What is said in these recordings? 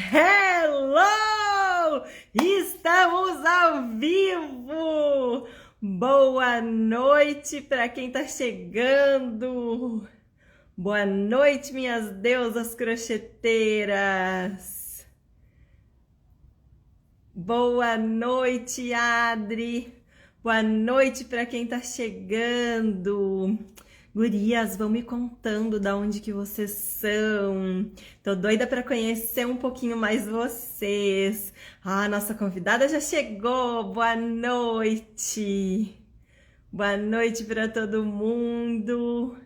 Hello! Estamos ao vivo! Boa noite para quem está chegando! Boa noite, minhas deusas crocheteiras! Boa noite, Adri! Boa noite para quem está chegando! Gurias, vão me contando da onde que vocês são. Tô doida para conhecer um pouquinho mais vocês. Ah, nossa convidada já chegou. Boa noite. Boa noite para todo mundo.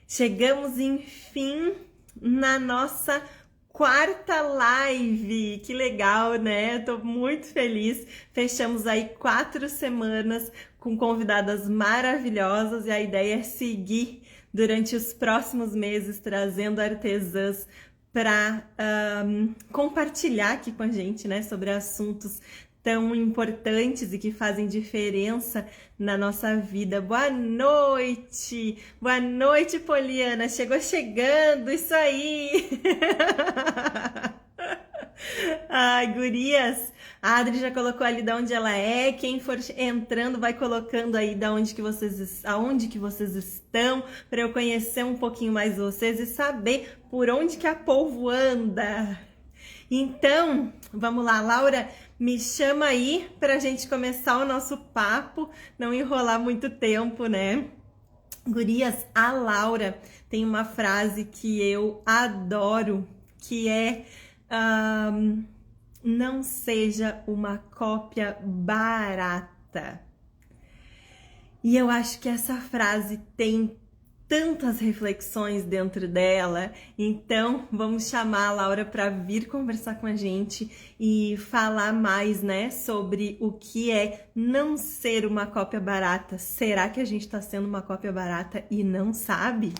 Chegamos, enfim, na nossa quarta live. Que legal, né? Tô muito feliz. Fechamos aí 4 semanas com convidadas maravilhosas e a ideia é seguir durante os próximos meses trazendo artesãs para compartilhar aqui com a gente, né, sobre assuntos tão importantes e que fazem diferença na nossa vida. Boa noite! Boa noite, Poliana! Chegou chegando, isso aí! Ai, gurias! A Adri já colocou ali de onde ela é. Quem for entrando vai colocando aí de onde que vocês, aonde que vocês estão, para eu conhecer um pouquinho mais vocês e saber por onde que a povo anda. Então, vamos lá, Laura, me chama aí para a gente começar o nosso papo, não enrolar muito tempo, né? Gurias, a Laura tem uma frase que eu adoro, que é não seja uma cópia barata. E eu acho que essa frase tem tantas reflexões dentro dela, então vamos chamar a Laura para vir conversar com a gente e falar mais, né, sobre o que é não ser uma cópia barata. Será que a gente está sendo uma cópia barata e não sabe?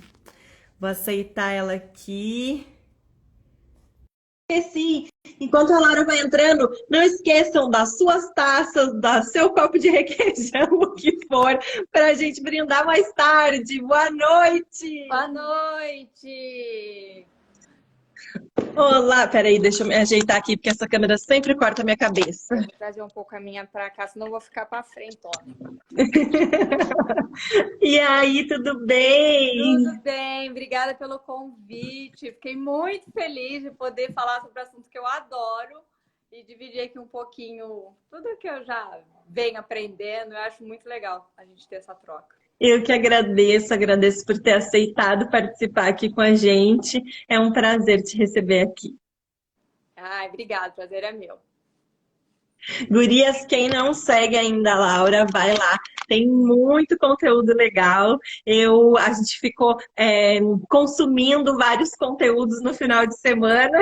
Vou aceitar ela aqui. Sim, enquanto a Laura vai entrando, não esqueçam das suas taças, do seu copo de requeijão, o que for, para a gente brindar mais tarde. Boa noite! Boa noite! Olá, peraí, deixa eu me ajeitar aqui, porque essa câmera sempre corta a minha cabeça. Vou trazer um pouco a minha para cá, senão eu vou ficar para frente, ó. E aí, tudo bem? Tudo bem, obrigada pelo convite. Fiquei muito feliz de poder falar sobre assuntos que eu adoro e dividir aqui um pouquinho tudo que eu já venho aprendendo. Eu acho muito legal a gente ter essa troca. Eu que agradeço por ter aceitado participar aqui com a gente. É um prazer te receber aqui. Ai, obrigada, o prazer é meu. Gurias, quem não segue ainda a Laura, vai lá. Tem muito conteúdo legal. A gente ficou consumindo vários conteúdos no final de semana.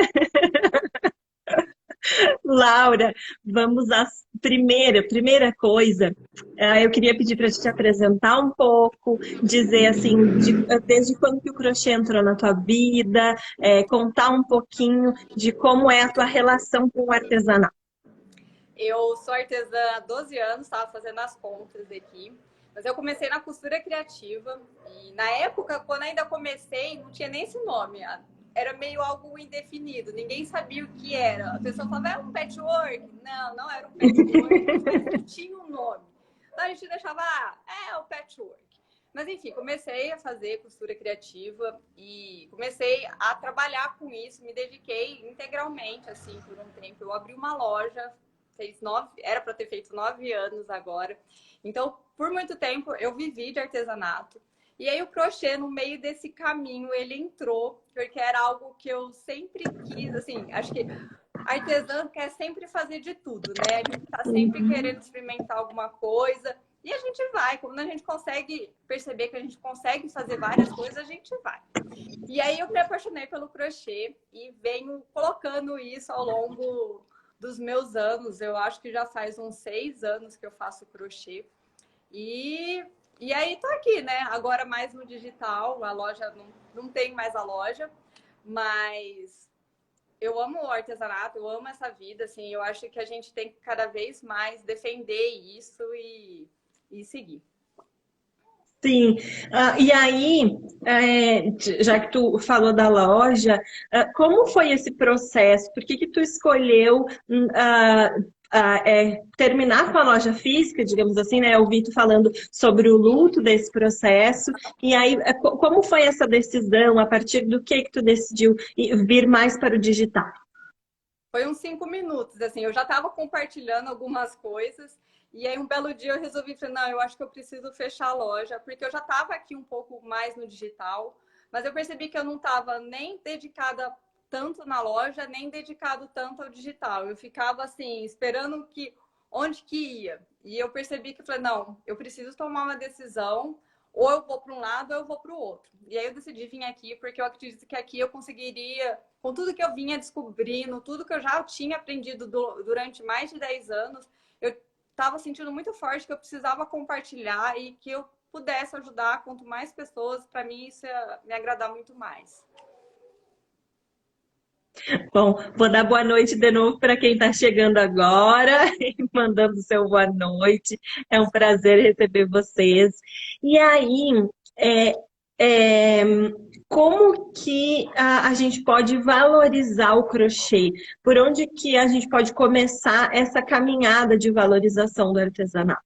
Laura, vamos à primeira coisa. Eu queria pedir para te apresentar um pouco, dizer assim, desde quando que o crochê entrou na tua vida, contar um pouquinho de como é a tua relação com o artesanato. Eu sou artesã há 12 anos, estava fazendo as contas aqui. Mas eu comecei na costura criativa. E na época, quando ainda comecei, não tinha nem esse nome. Era meio algo indefinido. Ninguém sabia o que era. A pessoa falava, é um patchwork? Não, não era um patchwork. Mas não tinha um nome. Então a gente deixava, é o patchwork. Mas enfim, comecei a fazer costura criativa e comecei a trabalhar com isso. Me dediquei integralmente, assim, por um tempo. Eu abri uma loja, era para ter feito 9 anos agora. Então, por muito tempo, eu vivi de artesanato. E aí o crochê, no meio desse caminho, ele entrou, porque era algo que eu sempre quis, assim, acho que artesã quer sempre fazer de tudo, né? A gente tá sempre querendo experimentar alguma coisa. E a gente vai, quando a gente consegue perceber que a gente consegue fazer várias coisas, a gente vai. E aí eu me apaixonei pelo crochê e venho colocando isso ao longo dos meus anos. Eu acho que já faz uns 6 anos que eu faço crochê. E aí tô aqui, né? Agora mais no digital, a loja não tem mais a loja, mas eu amo o artesanato, eu amo essa vida, assim, eu acho que a gente tem que cada vez mais defender isso e seguir. Sim. E aí, já que tu falou da loja, como foi esse processo? Por que que tu escolheu terminar com a loja física, digamos assim, né? Eu ouvi tu falando sobre o luto desse processo. E aí, como foi essa decisão? A partir do que tu decidiu vir mais para o digital? Foi uns 5 minutos, assim, eu já estava compartilhando algumas coisas, e aí um belo dia eu resolvi, falei, não, eu acho que eu preciso fechar a loja, porque eu já estava aqui um pouco mais no digital, mas eu percebi que eu não estava nem dedicada tanto na loja, nem dedicado tanto ao digital. Eu ficava assim, esperando que onde que ia. E eu percebi que falei, não, eu preciso tomar uma decisão, ou eu vou para um lado ou eu vou para o outro. E aí eu decidi vir aqui, porque eu acredito que aqui eu conseguiria, com tudo que eu vinha descobrindo, tudo que eu já tinha aprendido durante mais de 10 anos, eu estava sentindo muito forte que eu precisava compartilhar e que eu pudesse ajudar quanto mais pessoas, para mim isso ia me agradar muito mais. Bom, vou dar boa noite de novo para quem está chegando agora, mandando seu boa noite. É um prazer receber vocês. E aí, é, é, como que a gente pode valorizar o crochê? Por onde que a gente pode começar essa caminhada de valorização do artesanato?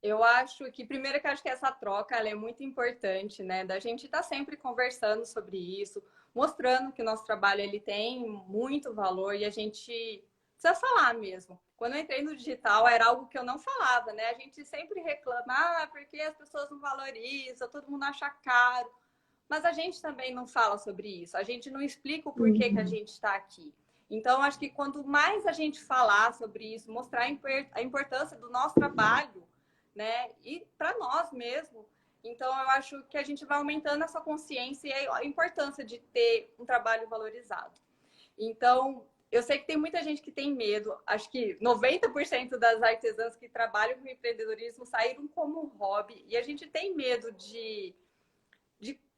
Eu acho que, primeiro, que eu acho que essa troca ela é muito importante, né? Da gente estar sempre conversando sobre isso, mostrando que o nosso trabalho ele tem muito valor e a gente precisa falar mesmo. Quando eu entrei no digital, era algo que eu não falava, né? A gente sempre reclama, porque as pessoas não valorizam, todo mundo acha caro. Mas a gente também não fala sobre isso, a gente não explica o porquê que a Uhum. gente está aqui. Então, acho que quanto mais a gente falar sobre isso, mostrar a importância do nosso trabalho, né, e para nós mesmos, então eu acho que a gente vai aumentando essa consciência e a importância de ter um trabalho valorizado. Então, eu sei que tem muita gente que tem medo. Acho que 90% das artesãs que trabalham com empreendedorismo saíram como hobby. E a gente tem medo de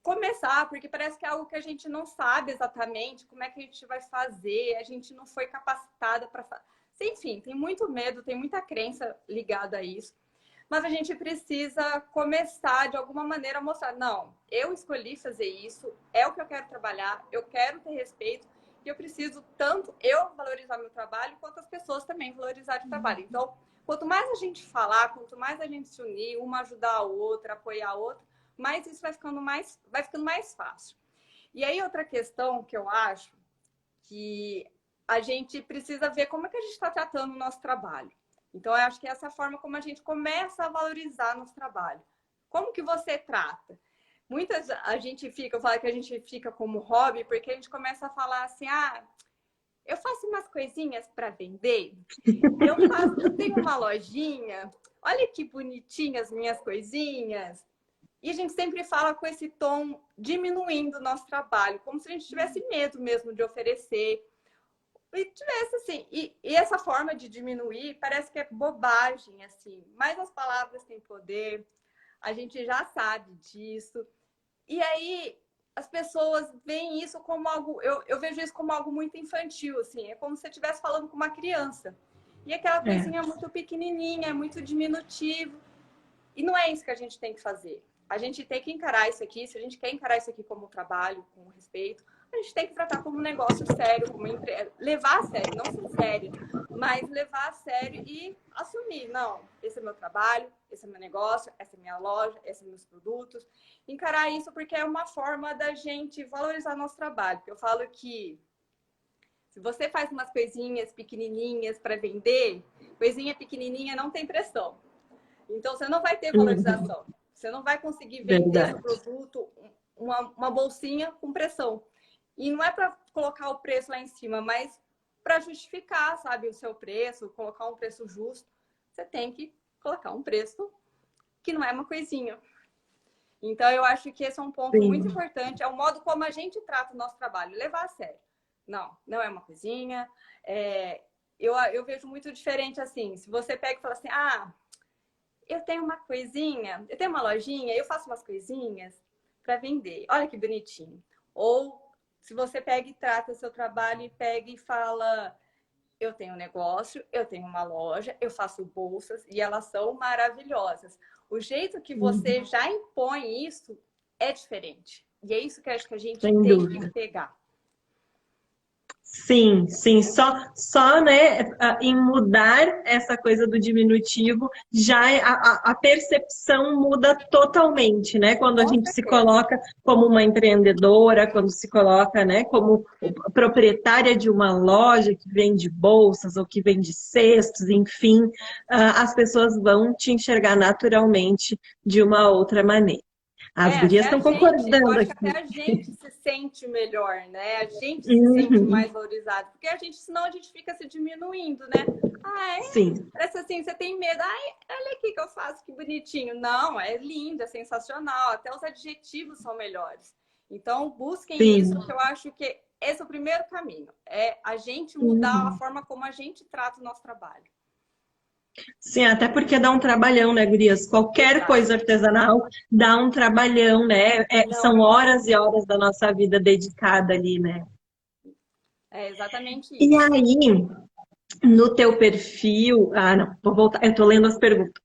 começar, porque parece que é algo que a gente não sabe exatamente como é que a gente vai fazer, a gente não foi capacitada para fazer. Enfim, tem muito medo, tem muita crença ligada a isso. Mas a gente precisa começar de alguma maneira a mostrar, não, eu escolhi fazer isso, é o que eu quero trabalhar, eu quero ter respeito e eu preciso tanto eu valorizar meu trabalho quanto as pessoas também valorizarem o trabalho. Então, quanto mais a gente falar, quanto mais a gente se unir, uma ajudar a outra, apoiar a outra, mais isso vai ficando mais fácil. E aí outra questão que eu acho que a gente precisa ver como é que a gente está tratando o nosso trabalho. Então, eu acho que essa é a forma como a gente começa a valorizar nosso trabalho. Como que você trata? Muitas a gente fica, eu falo que a gente fica como hobby, porque a gente começa a falar assim, eu faço umas coisinhas para vender, eu tenho uma lojinha, olha que bonitinhas as minhas coisinhas. E a gente sempre fala com esse tom diminuindo o nosso trabalho, como se a gente tivesse medo mesmo de oferecer. E tivesse assim, e essa forma de diminuir parece que é bobagem, assim, mas as palavras têm poder, a gente já sabe disso. E aí as pessoas veem isso como algo, eu vejo isso como algo muito infantil, assim, é como se você estivesse falando com uma criança. E aquela É. coisinha muito pequenininha, muito diminutivo. E não é isso que a gente tem que fazer. A gente tem que encarar isso aqui, se a gente quer encarar isso aqui como um trabalho, com respeito, a gente tem que tratar como um negócio sério, como levar a sério, não ser sério, mas levar a sério e assumir, não, esse é meu trabalho, esse é meu negócio, essa é minha loja, esses são meus produtos. Encarar isso porque é uma forma da gente valorizar nosso trabalho. Eu falo que se você faz umas coisinhas pequenininhas para vender, coisinha pequenininha não tem pressão. Então, você não vai ter Uhum. valorização. Você não vai conseguir vender seu Verdade. produto, uma bolsinha com pressão. E não é para colocar o preço lá em cima, mas para justificar, sabe, o seu preço, colocar um preço justo. Você tem que colocar um preço que não é uma coisinha. Então, eu acho que esse é um ponto muito Sim. importante, é o modo como a gente trata o nosso trabalho, levar a sério. Não, não é uma coisinha. Eu vejo muito diferente assim. Se você pega e fala assim, eu tenho uma coisinha, eu tenho uma lojinha, eu faço umas coisinhas para vender. Olha que bonitinho. Ou se você pega e trata o seu trabalho e pega e fala, eu tenho um negócio, eu tenho uma loja, eu faço bolsas e elas são maravilhosas. O jeito que você Uhum. já impõe isso é diferente. E é isso que eu acho que a gente Sem tem que dúvida. pegar. Sim, sim, só, né, em mudar essa coisa do diminutivo, já a percepção muda totalmente, né? Quando a Com gente se certeza. coloca como uma empreendedora, quando se coloca, né, como proprietária de uma loja que vende bolsas ou que vende cestos, enfim, as pessoas vão te enxergar naturalmente de uma outra maneira. As É, gurias até a estão gente, eu concordando acho que aqui. até a gente se sente melhor, né? A gente se sente Uhum, mais valorizado, porque a gente, senão a gente fica se diminuindo, né? Ah, é? sim, Parece assim, você tem medo. Ai, olha aqui que eu faço, que bonitinho. Não, é lindo, é sensacional. Até os adjetivos são melhores. Então, busquem isso, sim. que eu acho que esse é o primeiro caminho. É a gente mudar a Uhum. forma como a gente trata o nosso trabalho. Sim, até porque dá um trabalhão, né, gurias? Qualquer Exato. coisa artesanal dá um trabalhão, né? Não São é horas fácil. e horas da nossa vida dedicada ali, né? É exatamente E isso. aí, no teu perfil, não, vou voltar, eu tô lendo as perguntas.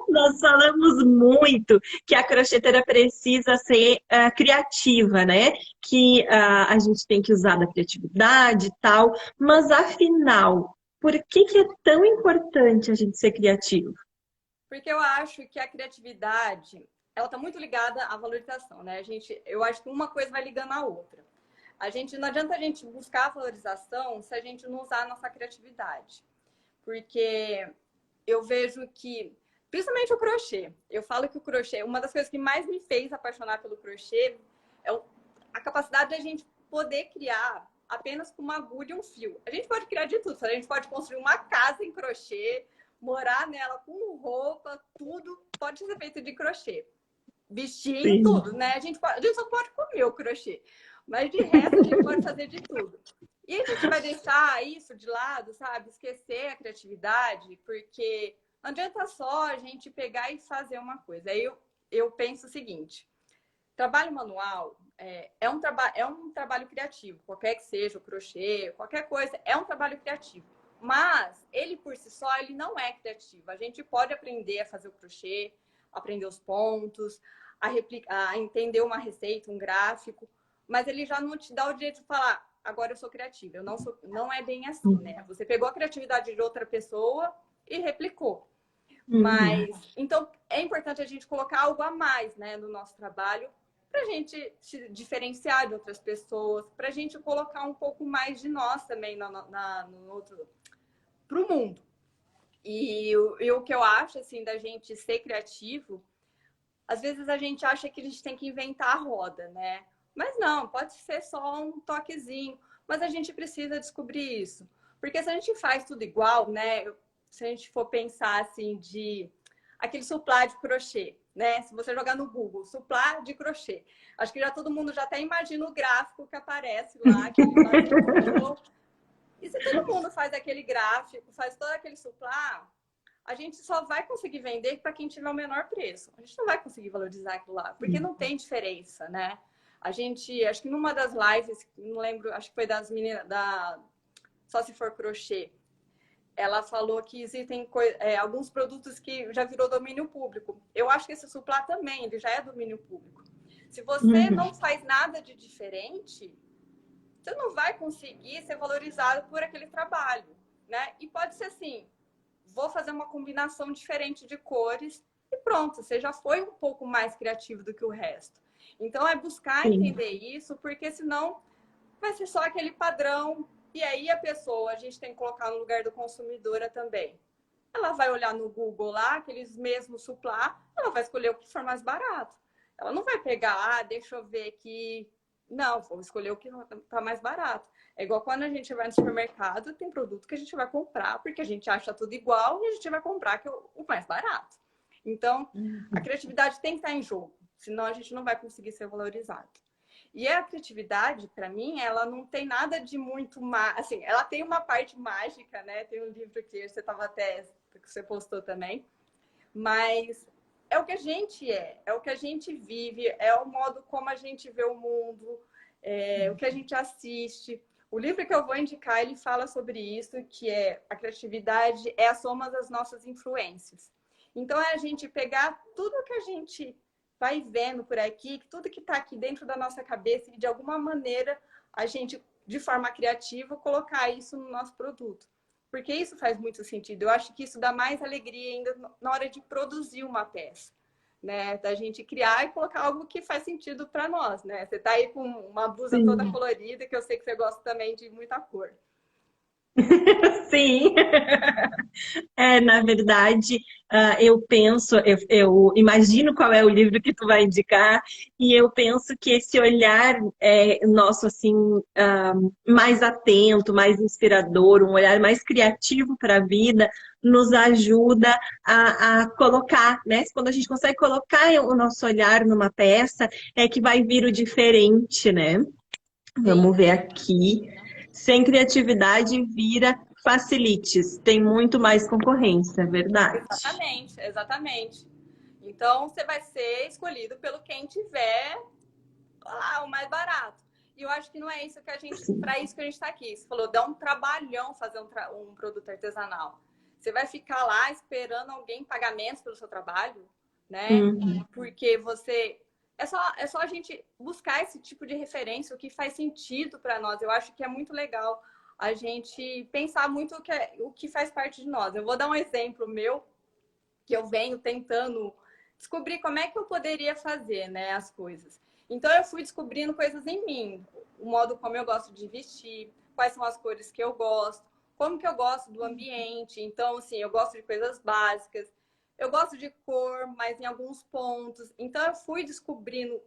Nós falamos muito que a crocheteira precisa ser criativa, né? Que a gente tem que usar da criatividade e tal, mas afinal, por que é tão importante a gente ser criativo? Porque eu acho que a criatividade, ela está muito ligada à valorização, né? Eu acho que uma coisa vai ligando à outra. Não adianta a gente buscar a valorização se a gente não usar a nossa criatividade. Porque eu vejo que, principalmente o crochê, eu falo que o crochê, uma das coisas que mais me fez apaixonar pelo crochê é a capacidade da gente poder criar apenas com uma agulha e um fio. A gente pode criar de tudo, a gente pode construir uma casa em crochê, morar nela com roupa, tudo pode ser feito de crochê. Bichinho, Sim. tudo, né? A gente só pode comer o crochê, mas de resto a gente pode fazer de tudo. E a gente vai deixar isso de lado, sabe? Esquecer a criatividade, porque não adianta só a gente pegar e fazer uma coisa. Eu penso o seguinte: trabalho manual é um trabalho criativo, qualquer que seja o crochê, qualquer coisa, é um trabalho criativo. Mas ele por si só, ele não é criativo. A gente pode aprender a fazer o crochê, aprender os pontos, a entender uma receita, um gráfico, mas ele já não te dá o direito de falar, agora eu sou criativa. Não é bem assim, né? Você pegou a criatividade de outra pessoa e replicou. Uhum. Mas, então, é importante a gente colocar algo a mais, né, no nosso trabalho, para a gente se diferenciar de outras pessoas, para a gente colocar um pouco mais de nós também no outro, para o mundo. E o que eu acho, assim, da gente ser criativo, às vezes a gente acha que a gente tem que inventar a roda, né? Mas não, pode ser só um toquezinho. Mas a gente precisa descobrir isso. Porque se a gente faz tudo igual, né? Se a gente for pensar assim de aquele suplá de crochê, né? Se você jogar no Google, suplá de crochê, acho que já todo mundo já até imagina o gráfico que aparece lá, aquele vazio. E se todo mundo faz aquele gráfico, faz todo aquele suplá, a gente só vai conseguir vender para quem tiver o menor preço. A gente não vai conseguir valorizar aquilo lá, porque não tem diferença, né? Acho que numa das lives, não lembro, acho que foi das meninas da Só Se For Crochê, ela falou que existem alguns produtos que já virou domínio público. Eu acho que esse suplá também, ele já é domínio público. Se você Uhum. não faz nada de diferente, você não vai conseguir ser valorizado por aquele trabalho, né? E pode ser assim, vou fazer uma combinação diferente de cores e pronto, você já foi um pouco mais criativo do que o resto. Então é buscar Sim. entender isso, porque senão vai ser só aquele padrão. E aí a pessoa, a gente tem que colocar no lugar do consumidora também. Ela vai olhar no Google lá, aqueles mesmos suplá, ela vai escolher o que for mais barato. Ela não vai pegar, deixa eu ver aqui. Não, vou escolher o que está mais barato. É igual quando a gente vai no supermercado, tem produto que a gente vai comprar, porque a gente acha tudo igual e a gente vai comprar que é o mais barato. Então, a criatividade tem que estar em jogo, senão a gente não vai conseguir ser valorizado. E a criatividade, para mim, ela não tem nada de muito assim, ela tem uma parte mágica, né? Tem um livro que você estava até que você postou também, mas é o que a gente é o que a gente vive, é o modo como a gente vê o mundo, o que a gente assiste, O livro que eu vou indicar, ele fala sobre isso, que é a criatividade é a soma das nossas influências. Então, é a gente pegar tudo que a gente vai vendo por aqui, tudo que está aqui dentro da nossa cabeça e, de alguma maneira, a gente, de forma criativa, colocar isso no nosso produto. Porque isso faz muito sentido. Eu acho que isso dá mais alegria ainda na hora de produzir uma peça. Né, da gente criar e colocar algo que faz sentido para nós, né? Você tá aí com uma blusa toda Sim. colorida, que eu sei que você gosta também de muita cor. Sim. Na verdade, eu penso, eu imagino qual é o livro que tu vai indicar, e eu penso que esse olhar nosso, assim, mais atento, mais inspirador, um olhar mais criativo para a vida, nos ajuda a colocar, né? Quando a gente consegue colocar o nosso olhar numa peça, é que vai vir o diferente, né? Sim, Vamos ver aqui. Sem criatividade vira facilites. Tem muito mais concorrência, é verdade. exatamente, exatamente. Então, você vai ser escolhido pelo quem tiver lá o mais barato. E eu acho que não é isso que a gente, Sim. para isso que a gente está aqui. Você falou, dá um trabalhão fazer um produto artesanal. Você vai ficar lá esperando alguém pagar menos pelo seu trabalho, né? Uhum. Porque você é só a gente buscar esse tipo de referência, o que faz sentido para nós. Eu acho que é muito legal a gente pensar muito o que faz parte de nós. Eu vou dar um exemplo meu, que eu venho tentando descobrir como é que eu poderia fazer, né, as coisas. Então eu fui descobrindo coisas em mim, o modo como eu gosto de vestir, quais são as cores que eu gosto, como que eu gosto do ambiente. Então, assim, eu gosto de coisas básicas, eu gosto de cor, mas em alguns pontos. Então eu fui descobrindo,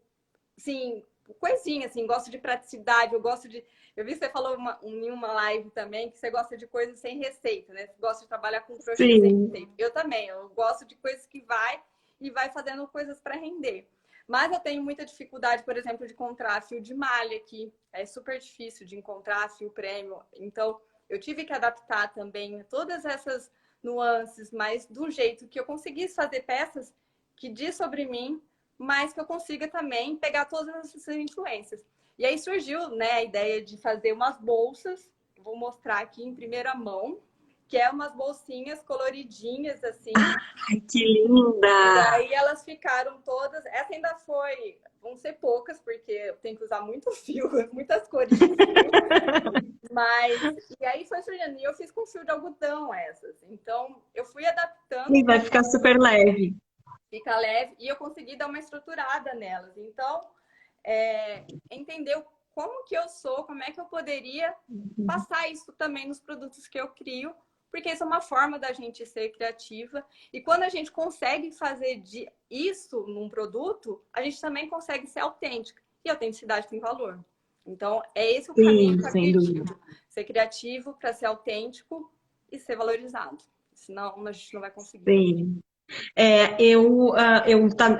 assim, coisinha, assim, gosto de praticidade, eu gosto de. Eu vi que você falou em uma live também que você gosta de coisas sem receita, né? Você gosta de trabalhar com crochê sem Sim. receita. Eu também, eu gosto de coisas que vai e vai fazendo coisas para render. Mas eu tenho muita dificuldade, por exemplo, de encontrar fio de malha, que é super difícil de encontrar fio premium. Então, eu tive que adaptar também todas essas nuances, mas do jeito que eu conseguisse fazer peças que diz sobre mim, mas que eu consiga também pegar todas essas influências. E aí surgiu, né, a ideia de fazer umas bolsas, vou mostrar aqui em primeira mão, que é umas bolsinhas coloridinhas assim. Ai, que E linda! aí elas ficaram todas, essa ainda foi, vão ser poucas, porque eu tenho que usar muito fio, muitas cores de fio, mas, e aí foi surgindo, e eu fiz com fio de algodão essas, então eu fui adaptando E vai para ficar super leve. ficar leve, e eu consegui dar uma estruturada nelas, então entender como que eu sou, como é que eu poderia passar isso também nos produtos que eu crio, porque isso é uma forma da gente ser criativa. E quando a gente consegue fazer isso num produto, a gente também consegue ser autêntica. E autenticidade tem valor. Então, é esse o caminho Sim, que eu sem dúvida. acredito. Ser criativo para ser autêntico e ser valorizado. Senão, a gente não vai conseguir. Sim. Eu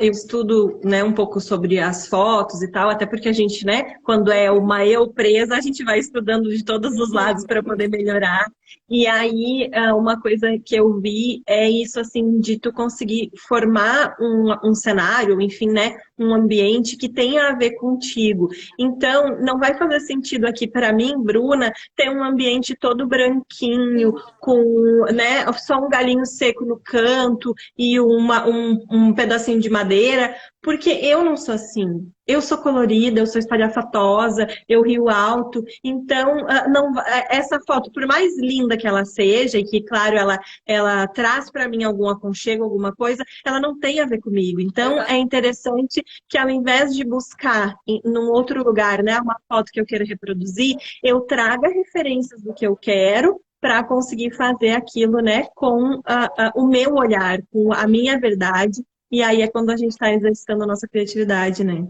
estudo, né, um pouco sobre as fotos e tal, até porque a gente, né, quando é uma eu presa, a gente vai estudando de todos os lados para poder melhorar. E aí, uma coisa que eu vi é isso, assim, de tu conseguir formar um cenário, enfim, né, um ambiente que tenha a ver contigo. Então, não vai fazer sentido aqui para mim, Bruna, ter um ambiente todo branquinho, Sim, com, né, só um galinho seco no canto e um pedacinho de madeira, porque eu não sou assim. Eu sou colorida, eu sou espalhafatosa, eu rio alto. Então, não, essa foto, por mais linda que ela seja, e que, claro, ela traz para mim algum aconchego, alguma coisa, ela não tem a ver comigo. Então, é exatamente. interessante que, ao invés de buscar num outro lugar, né, uma foto que eu queira reproduzir, eu traga referências do que eu quero para conseguir fazer aquilo, né, com o meu olhar, com a minha verdade. E aí é quando a gente está exercitando a nossa criatividade, né?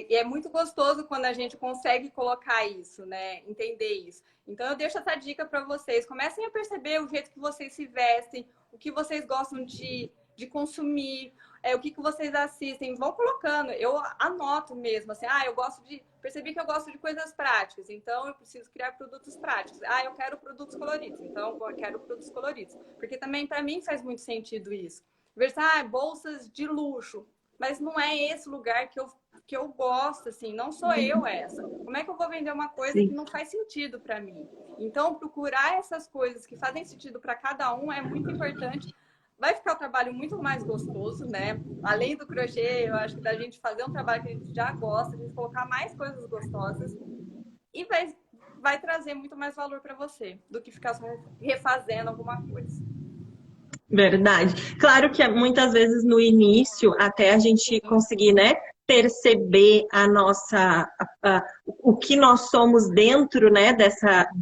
E é muito gostoso quando a gente consegue colocar isso, né? Entender isso. Então eu deixo essa dica para vocês. Comecem a perceber o jeito que vocês se vestem, o que vocês gostam de consumir, o que vocês assistem. Vão colocando. Eu anoto mesmo, assim, eu gosto de. Percebi que eu gosto de coisas práticas, então eu preciso criar produtos práticos. Eu quero produtos coloridos, então eu quero produtos coloridos. Porque também para mim faz muito sentido isso. Ver, bolsas de luxo, mas não é esse lugar que eu que eu gosto, assim, não sou eu essa. Como é que eu vou vender uma coisa que Sim. não faz sentido para mim? Então, procurar essas coisas que fazem sentido para cada um é muito importante. Vai ficar o trabalho muito mais gostoso, né? Além do crochê, eu acho que da gente fazer um trabalho que a gente já gosta, a gente colocar mais coisas gostosas e vai trazer muito mais valor para você do que ficar só refazendo alguma coisa. Verdade. Claro que muitas vezes no início, até a gente conseguir, né, perceber a nossa, o que nós somos dentro, né,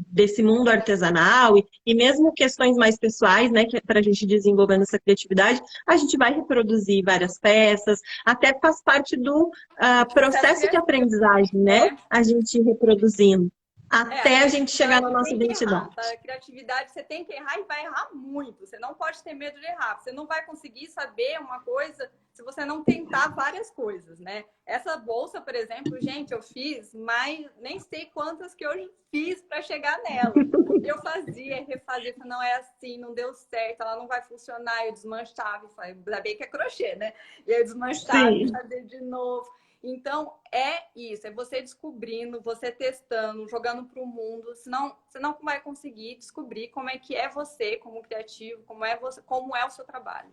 desse mundo artesanal e mesmo questões mais pessoais, né, que para a gente desenvolvendo essa criatividade, a gente vai reproduzir várias peças, até faz parte do Processo processo de criativo. aprendizagem, né, É, a gente ir reproduzindo, a até a gente chegar na criatividade nossa tem que identidade. errar, tá? A criatividade você tem que errar e vai errar muito. Você não pode ter medo de errar. Você não vai conseguir saber uma coisa se você não tentar várias coisas, né? Essa bolsa, por exemplo, gente, eu fiz, mas nem sei quantas que eu fiz para chegar nela. Eu fazia, refazia, não é assim, não deu certo, ela não vai funcionar. Eu desmanchava e falei, ainda bem que é crochê, né? E eu desmanchava e Sim. fazia de novo. Então, é isso, é você descobrindo, você testando, jogando para o mundo, senão você não vai conseguir descobrir como é que é você como criativo, como é você, como é o seu trabalho.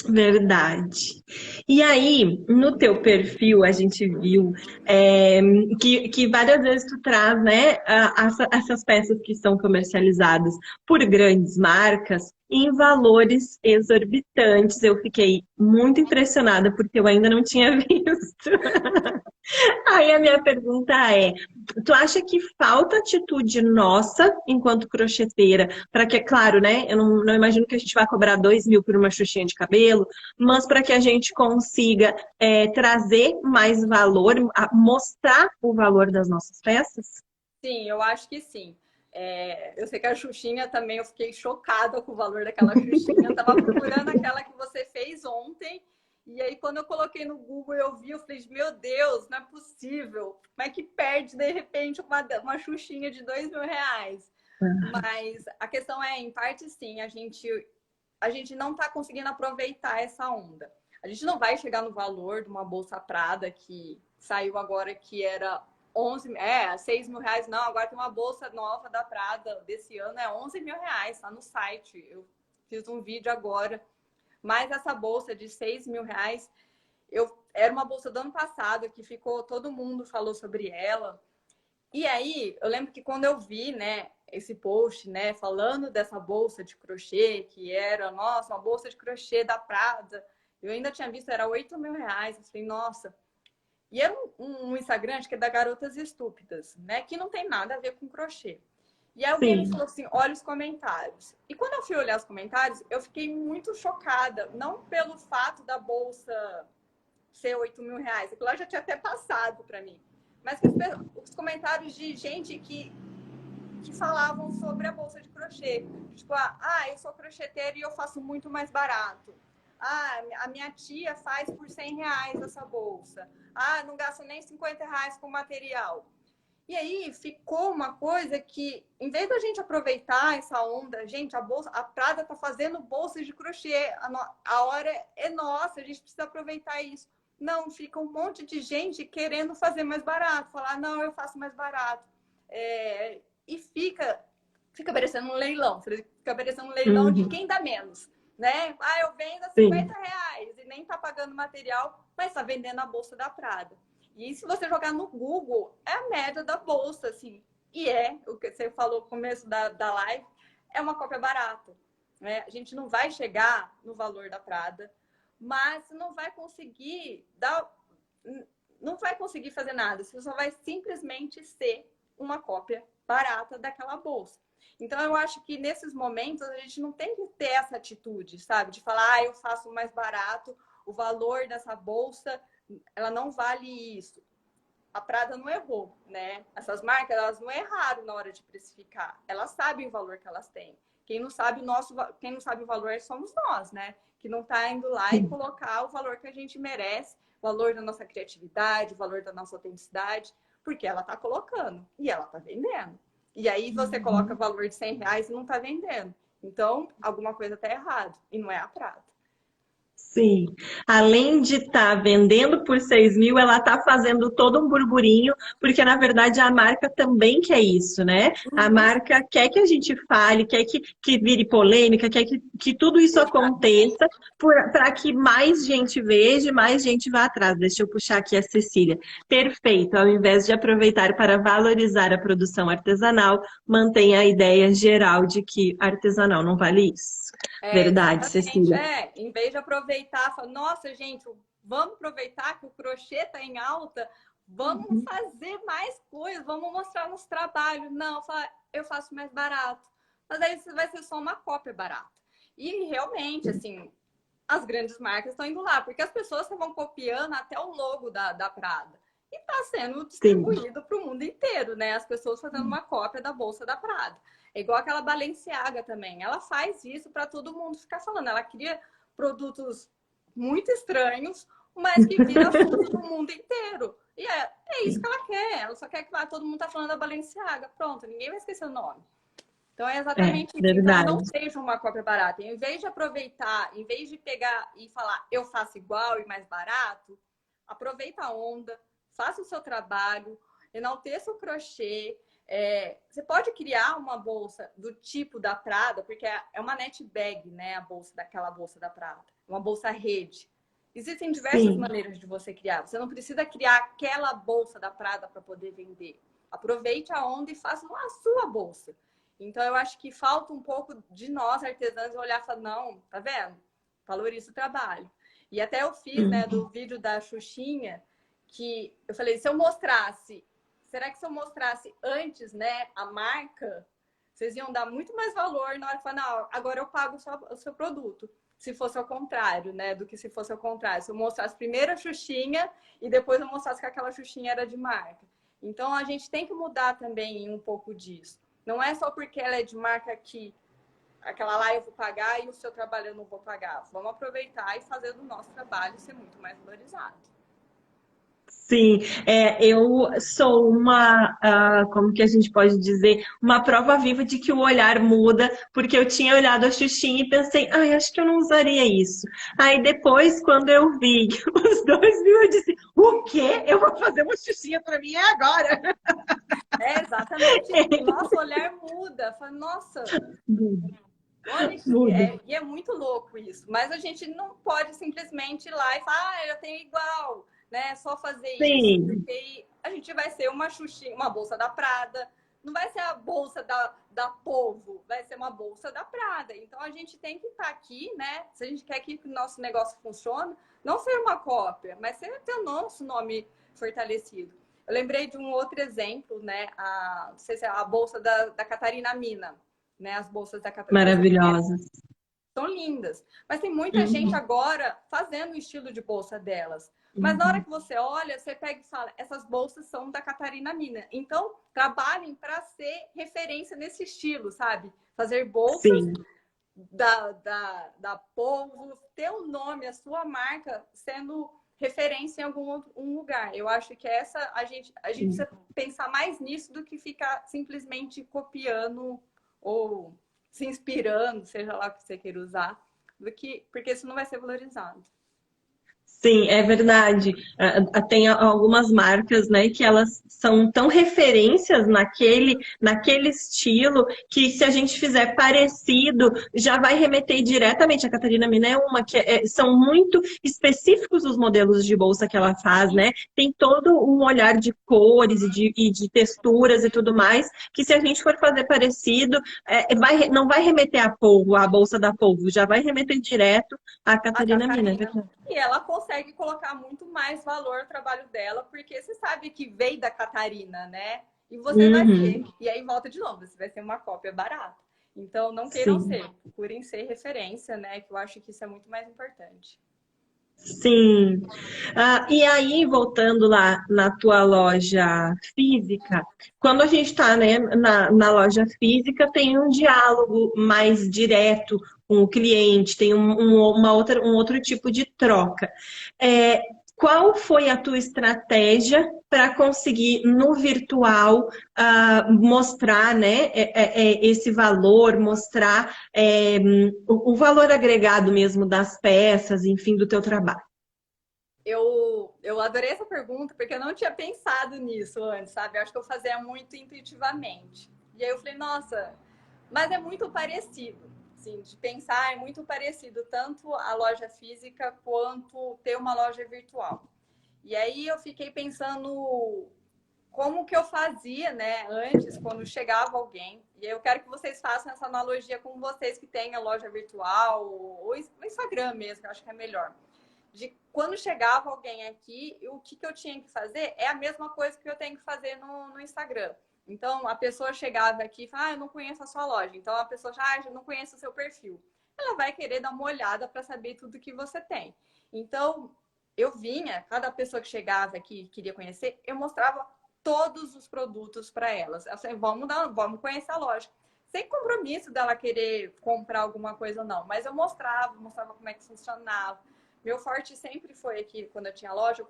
Verdade. E aí, no teu perfil, a gente viu que várias vezes tu traz, né, essas peças que são comercializadas por grandes marcas em valores exorbitantes. Eu fiquei muito impressionada porque eu ainda não tinha visto. Aí a minha pergunta é, tu acha que falta atitude nossa, enquanto crocheteira, para que, é claro, né, eu não imagino que a gente vai cobrar 2.000 por uma xuxinha de cabelo, mas para que a gente consiga trazer mais valor, mostrar o valor das nossas peças? Sim, eu acho que sim. Eu sei que a Xuxinha também, eu fiquei chocada com o valor daquela Xuxinha. Eu estava procurando aquela que você fez ontem. E aí, quando eu coloquei no Google, eu vi, eu falei, meu Deus, não é possível. Como é que perde, de repente, uma Xuxinha de R$ 2.000? Mas a questão é, em parte, sim, a gente não está conseguindo aproveitar essa onda. A gente não vai chegar no valor de uma bolsa Prada que saiu agora, que era 11, 6 mil reais. Não, agora tem uma bolsa nova da Prada desse ano, é 11 mil reais, tá no site. Eu fiz um vídeo agora. Mas essa bolsa de 6 mil reais, era uma bolsa do ano passado que ficou, todo mundo falou sobre ela. E aí, eu lembro que quando eu vi, né, esse post, né, falando dessa bolsa de crochê, que era, nossa, uma bolsa de crochê da Prada, eu ainda tinha visto, era 8 mil reais. Eu falei, nossa. E era um Instagram, acho que é da Garotas Estúpidas, né, que não tem nada a ver com crochê. E aí alguém me Sim. falou assim, olha os comentários. E quando eu fui olhar os comentários, eu fiquei muito chocada, não pelo fato da bolsa ser 8 mil reais, aquilo lá já tinha até passado para mim. Mas os comentários de gente que falavam sobre a bolsa de crochê. Tipo, eu sou crocheteira e eu faço muito mais barato. A minha tia faz por 100 reais essa bolsa. Não gasto nem 50 reais com material. E aí ficou uma coisa que, em vez da gente aproveitar essa onda, gente, a Prada tá fazendo bolsas de crochê, a hora é nossa, a gente precisa aproveitar isso. Não, fica um monte de gente querendo fazer mais barato, falar, não, eu faço mais barato. E fica parecendo um leilão, fica parecendo um leilão de Uhum. quem dá menos, né? Eu vendo a Sim. 50 reais e nem tá pagando material, mas tá vendendo a bolsa da Prada. E se você jogar no Google, é a média da bolsa, assim. E o que você falou no começo da live, é uma cópia barata. Né? A gente não vai chegar no valor da Prada, mas não vai conseguir não vai conseguir fazer nada. Você só vai simplesmente ser uma cópia barata daquela bolsa. Então, eu acho que nesses momentos a gente não tem que ter essa atitude, sabe? De falar, eu faço mais barato, o valor dessa bolsa, ela não vale isso. A Prada não errou, né? Essas marcas, elas não erraram na hora de precificar. Elas sabem o valor que elas têm. Quem não sabe o valor somos nós, né? Que não tá indo lá e colocar o valor que a gente merece, o valor da nossa criatividade, o valor da nossa autenticidade, porque ela tá colocando e ela tá vendendo. E aí você coloca valor de 100 reais e não tá vendendo. Então, alguma coisa tá errado. E não é a Prada. Sim, além de estar vendendo por 6.000, ela está fazendo todo um burburinho, porque na verdade a marca também quer isso, né? A Uhum. marca quer que a gente fale, quer que vire polêmica, quer que tudo isso Exatamente. aconteça para que mais gente veja, e mais gente vá atrás. Deixa eu puxar aqui a Cecília. Perfeito, ao invés de aproveitar para valorizar a produção artesanal, mantém a ideia geral de que artesanal não vale isso. Verdade, Exatamente. Cecília. Em vez de aproveitar, falar, nossa, gente, vamos aproveitar que o crochê está em alta, vamos fazer mais coisas, vamos mostrar nos trabalhos. Não, eu faço mais barato. Mas aí vai ser só uma cópia barata. E realmente, assim, as grandes marcas estão indo lá, porque as pessoas estavam copiando até o logo da Prada. E está sendo Sim. distribuído para o mundo inteiro, né? As pessoas fazendo uma cópia da bolsa da Prada. É igual aquela Balenciaga também. Ela faz isso para todo mundo ficar falando. Ela cria produtos muito estranhos, mas que vira fundo no mundo inteiro. E é isso que ela quer. Ela só quer que todo mundo tá falando da Balenciaga. Pronto, ninguém vai esquecer o nome. Então é É, exatamente isso. Então não verdade. seja uma cópia barata. Em vez de aproveitar, em vez de pegar e falar eu faço igual e mais barato, aproveita a onda, faça o seu trabalho, enalteça o crochê. Você pode criar uma bolsa do tipo da Prada, porque é uma net bag, né? A bolsa daquela bolsa da Prada, uma bolsa rede. Existem diversas Sim. maneiras de você criar. Você não precisa criar aquela bolsa da Prada para poder vender. Aproveite a onda e faça a sua bolsa. Então, eu acho que falta um pouco de nós, artesãos, olhar e falar, não, tá vendo? Valoriza o trabalho. E até eu fiz, né, do vídeo da Xuxinha, que eu falei, se eu mostrasse, será que se eu mostrasse antes, né, a marca, vocês iam dar muito mais valor na hora que falar, não, agora eu pago o seu produto. Se fosse ao contrário, né, do que se fosse ao contrário. Se eu mostrasse primeiro a Xuxinha e depois eu mostrasse que aquela Xuxinha era de marca. Então, a gente tem que mudar também um pouco disso. Não é só porque ela é de marca que aquela lá eu vou pagar e o seu trabalho eu não vou pagar. Vamos aproveitar e fazer do nosso trabalho ser muito mais valorizado. Sim, eu sou uma, como que a gente pode dizer, uma prova viva de que o olhar muda, porque eu tinha olhado a Xuxinha e pensei, ai, acho que eu não usaria isso. Aí depois, quando eu vi os 2.000, eu disse, o quê? Eu vou fazer uma Xuxinha para mim agora. É exatamente isso. O nosso olhar muda. Fala, nossa, Muda, olha que muda. e é muito louco isso. Mas a gente não pode simplesmente ir lá e falar, eu tenho igual, né? Só fazer isso. Sim, Porque a gente vai ser uma Xuxinha, uma bolsa da Prada. Não vai ser a bolsa da Polvo, vai ser uma bolsa da Prada. Então a gente tem que estar aqui, né? Se a gente quer que o nosso negócio funcione, não ser uma cópia, mas ser ter o nosso nome fortalecido. Eu lembrei de um outro exemplo, né? Não sei se é a bolsa da Catarina Mina, né? As bolsas da Catarina. maravilhosas. São lindas. Mas tem muita gente Uhum, agora fazendo o estilo de bolsa delas. Mas na hora uhum. que você olha, você pega e fala: essas bolsas são da Catarina Mina. Então, trabalhem para ser referência nesse estilo, sabe? Fazer bolsas Sim. da Polvo, ter o nome, a sua marca sendo referência em algum outro um lugar. Eu acho que a gente Sim. precisa pensar mais nisso do que ficar simplesmente copiando ou se inspirando, seja lá o que você queira usar, porque isso não vai ser valorizado. Sim, é verdade. Tem algumas marcas, né, que elas são tão referências naquele estilo que se a gente fizer parecido, já vai remeter diretamente. A Catarina Mina é uma que são muito específicos os modelos de bolsa que ela faz, né? Tem todo um olhar de cores e de texturas e tudo mais, que se a gente for fazer parecido, não vai remeter a polvo, a bolsa da polvo, já vai remeter direto à A Catarina Mina, é Catarina. verdade. E ela consegue colocar muito mais valor no trabalho dela, porque você sabe que veio da Catarina, né? E você vai ser. Uhum, E aí volta de novo, você vai ser uma cópia barata. Então, não queiram sim, ser, procurem ser referência, né? Que eu acho que isso é muito mais importante. sim. E aí, voltando lá na tua loja física, quando a gente está, né, na loja física, tem um diálogo mais direto com o cliente, tem um outro tipo de troca. É, qual foi a tua estratégia para conseguir no virtual mostrar, né, esse valor, mostrar o valor agregado mesmo das peças, enfim, do teu trabalho? Eu adorei essa pergunta porque eu não tinha pensado nisso antes, sabe? Eu acho que eu fazia muito intuitivamente. E aí eu falei, nossa, mas é muito parecido. Assim, de pensar é muito parecido, tanto a loja física quanto ter uma loja virtual. E aí eu fiquei pensando como que eu fazia, né, antes, quando chegava alguém. E eu quero que vocês façam essa analogia com vocês que têm a loja virtual ou o Instagram mesmo, que eu acho que é melhor. De quando chegava alguém aqui, o que eu tinha que fazer é a mesma coisa que eu tenho que fazer no Instagram. Então, a pessoa chegava aqui e falava, eu não conheço a sua loja. Então, a pessoa já não conhece o seu perfil. Ela vai querer dar uma olhada para saber tudo que você tem. Então, eu vinha, cada pessoa que chegava aqui e queria conhecer, eu mostrava todos os produtos para elas. Assim, vamos conhecer a loja. Sem compromisso dela querer comprar alguma coisa ou não. Mas eu mostrava como é que funcionava. Meu forte sempre foi aqui, quando eu tinha loja,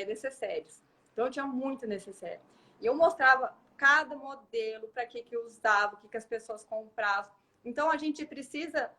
necessários. Então, eu tinha muito necessário. E eu mostrava cada modelo, para que eu usava, o que as pessoas compravam. Então, a gente precisa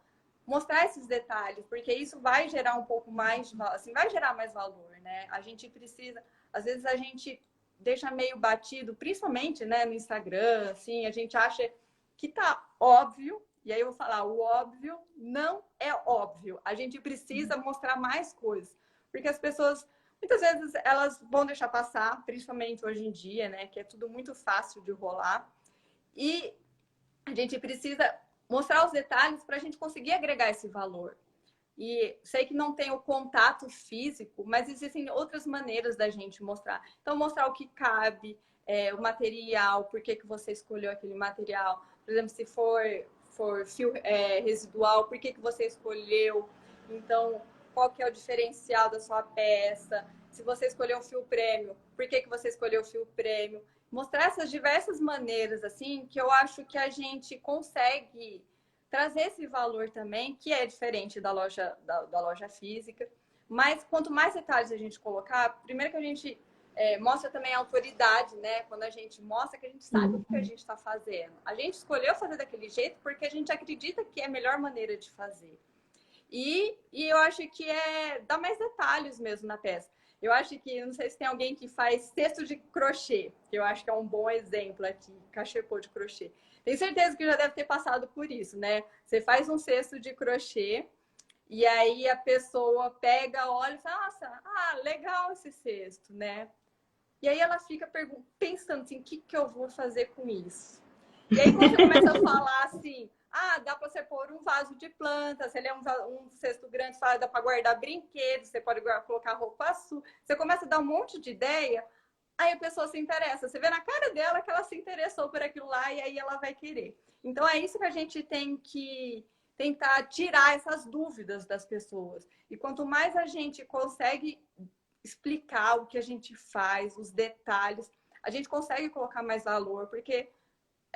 mostrar esses detalhes, porque isso vai gerar um pouco mais, assim, vai gerar mais valor, né? A gente precisa, às vezes a gente deixa meio batido, principalmente, né, no Instagram, assim, a gente acha que tá óbvio, e aí eu vou falar, o óbvio não é óbvio. A gente precisa mostrar mais coisas, porque as pessoas, muitas vezes, elas vão deixar passar, principalmente hoje em dia, né, que é tudo muito fácil de rolar, e a gente precisa mostrar os detalhes para a gente conseguir agregar esse valor. E sei que não tem o contato físico, mas existem outras maneiras da gente mostrar. Então, mostrar o que cabe, o material, por que você escolheu aquele material. Por exemplo, se for fio residual, por que você escolheu. Então, qual que é o diferencial da sua peça. Se você escolheu um fio prêmio, por que você escolheu o fio prêmio. Mostrar essas diversas maneiras, assim, que eu acho que a gente consegue trazer esse valor também, que é diferente da loja física. Mas quanto mais detalhes a gente colocar, primeiro que a gente mostra também a autoridade, né? Quando a gente mostra que a gente sabe o que a gente está fazendo. A gente escolheu fazer daquele jeito porque a gente acredita que é a melhor maneira de fazer. E eu acho que dá mais detalhes mesmo na peça. Eu acho que, não sei se tem alguém que faz cesto de crochê, que eu acho que é um bom exemplo aqui, cachepô de crochê. Tenho certeza que já deve ter passado por isso, né? Você faz um cesto de crochê e aí a pessoa pega, olha e fala, nossa, legal esse cesto, né? E aí ela fica pensando assim, o que eu vou fazer com isso? E aí quando você começa a falar assim, dá para você pôr um vaso de plantas, se ele é um cesto grande, dá para guardar brinquedos, você pode colocar roupa sua. Você começa a dar um monte de ideia, aí a pessoa se interessa. Você vê na cara dela que ela se interessou por aquilo lá e aí ela vai querer. Então é isso que a gente tem que tentar tirar essas dúvidas das pessoas. E quanto mais a gente consegue explicar o que a gente faz, os detalhes, a gente consegue colocar mais valor, porque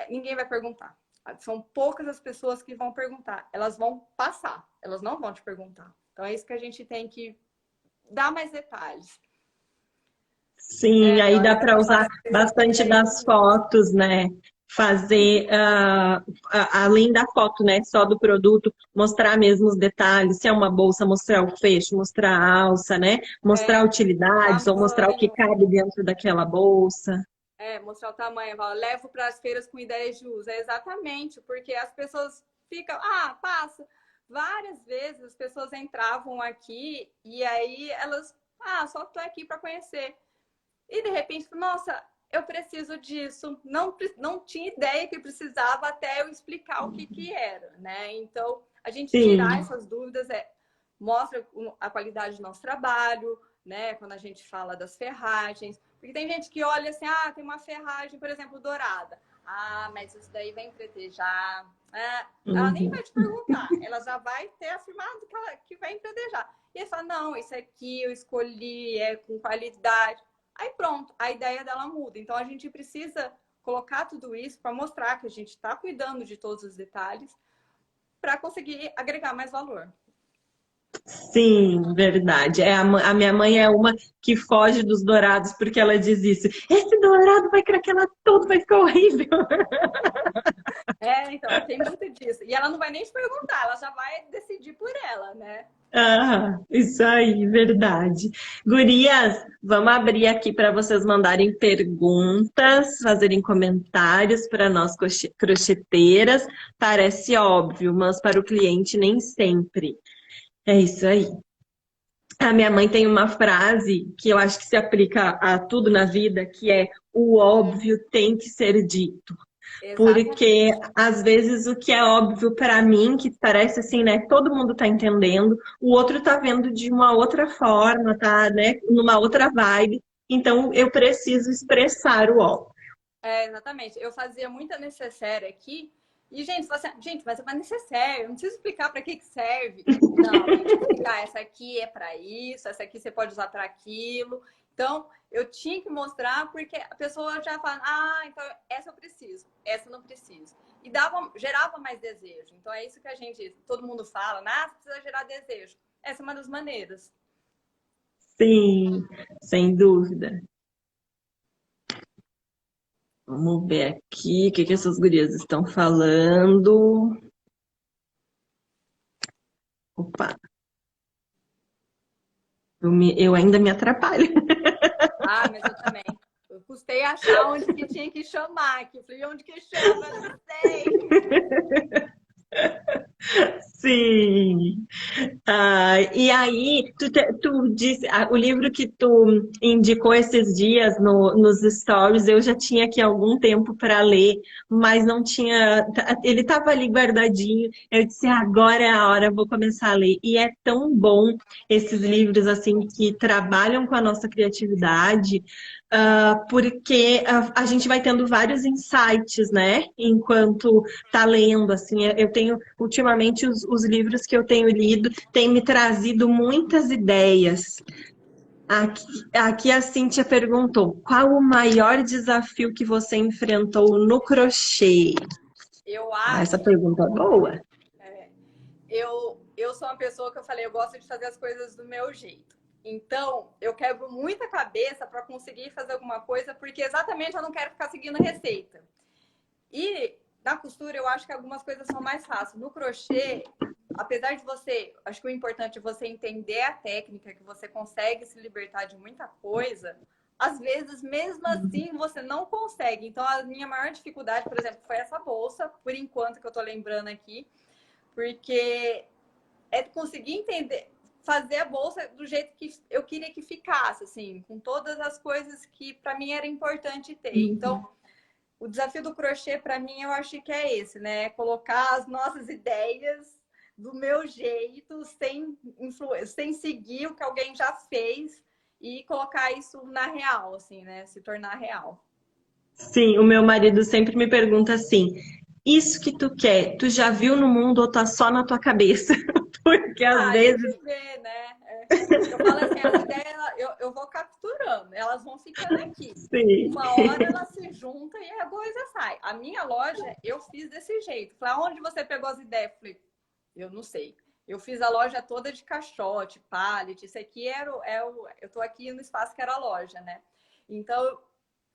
ninguém vai perguntar. São poucas as pessoas que vão perguntar. Elas vão passar, elas não vão te perguntar. Então é isso que a gente tem que dar mais detalhes. Sim, Eu aí dá acho que para eu usar faço isso bastante daí. das fotos, né? Fazer, além da foto, né, só do produto, mostrar mesmo os detalhes, se é uma bolsa, mostrar o fecho, mostrar a alça, né? Mostrar utilidades ou mostrar o que Tamanho, cabe dentro daquela bolsa. mostrar o tamanho. Fala, levo para as feiras com ideias de uso. É exatamente, porque as pessoas ficam, passa. Várias vezes as pessoas entravam aqui e aí elas, só estou aqui para conhecer. E de repente, nossa, eu preciso disso. Não tinha ideia que precisava até eu explicar o que era, né? Então, a gente tirar Sim, essas dúvidas mostra a qualidade do nosso trabalho, né? Quando a gente fala das ferragens. Porque tem gente que olha assim, tem uma ferragem, por exemplo, dourada. Mas isso daí vai empretejar. Ela nem uhum. vai te perguntar, ela já vai ter afirmado que vai empretejar. E ele fala, não, isso aqui eu escolhi, é com qualidade. Aí pronto, a ideia dela muda. Então a gente precisa colocar tudo isso para mostrar que a gente está cuidando de todos os detalhes para conseguir agregar mais valor. Sim, verdade. A minha mãe é uma que foge dos dourados porque ela diz isso. Esse dourado vai craquelar tudo, vai ficar horrível. É, então, tem muito disso. E ela não vai nem te perguntar, ela já vai decidir por ela, né? Ah, isso aí, verdade. Gurias, vamos abrir aqui para vocês mandarem perguntas, fazerem comentários para nós crocheteiras. Parece óbvio, mas para o cliente nem sempre. É isso aí. A minha mãe tem uma frase que eu acho que se aplica a tudo na vida, que é o óbvio tem que ser dito. Porque Exatamente. às vezes o que é óbvio para mim, que parece assim, né, todo mundo tá entendendo, o outro tá vendo de uma outra forma, tá, né, numa outra vibe. Então eu preciso expressar o óbvio. É, exatamente. Eu fazia muita necessaire aqui. E, gente, você, gente, mas é uma necessaire, eu não preciso explicar para que serve. Não, tem que explicar. Essa aqui é para isso, essa aqui você pode usar para aquilo. Então, eu tinha que mostrar porque a pessoa já fala, ah, então essa eu preciso, essa eu não preciso. E gerava mais desejo. Então, é isso que a gente, todo mundo fala, ah, você precisa gerar desejo. Essa é uma das maneiras. Sim, sem dúvida. Vamos ver aqui o que que essas gurias estão falando. Opa, eu ainda me atrapalho. Ah, mas eu também. Eu custei achar onde que tinha que chamar aqui. Eu falei, onde que chama? Eu não sei. Sim. Ah, e aí, tu disse, o livro que tu indicou esses dias nos stories, eu já tinha aqui algum tempo para ler, mas não tinha. Ele estava ali guardadinho. Eu disse, agora é a hora, eu vou começar a ler. E é tão bom esses livros assim que trabalham com a nossa criatividade, porque a gente vai tendo vários insights, né? Enquanto tá lendo, assim, eu tenho ultimamente os livros que eu tenho lido têm me trazido muitas ideias. Aqui a Cíntia perguntou: qual o maior desafio que você enfrentou no crochê? Eu Ah, essa acho. pergunta é boa. É, eu sou uma pessoa que eu falei, eu gosto de fazer as coisas do meu jeito. Então, eu quebro muita cabeça para conseguir fazer alguma coisa, porque exatamente eu não quero ficar seguindo receita. E na costura eu acho que algumas coisas são mais fáceis. No crochê, apesar de você, acho que o importante é você entender a técnica, que você consegue se libertar de muita coisa. Às vezes, mesmo assim, você não consegue. Então, a minha maior dificuldade, por exemplo, foi essa bolsa, por enquanto que eu tô lembrando aqui, porque é conseguir entender, fazer a bolsa do jeito que eu queria que ficasse, assim, com todas as coisas que para mim era importante ter. Então, o desafio do crochê, para mim, eu acho que é esse, né? Colocar as nossas ideias do meu jeito, sem seguir o que alguém já fez e colocar isso na real, assim, né? Se tornar real. Sim, o meu marido sempre me pergunta assim: isso que tu quer, tu já viu no mundo ou tá só na tua cabeça? Porque às Ah, a gente vezes, vê, né? É. Eu falo assim, as ideias eu vou capturando, elas vão ficando aqui. sim. Uma hora elas se juntam e a coisa sai. A minha loja eu fiz desse jeito. Falei, onde você pegou as ideias? Falei, eu não sei. Eu fiz a loja toda de caixote, pallet. Isso aqui eu tô aqui no espaço que era a loja, né? Então,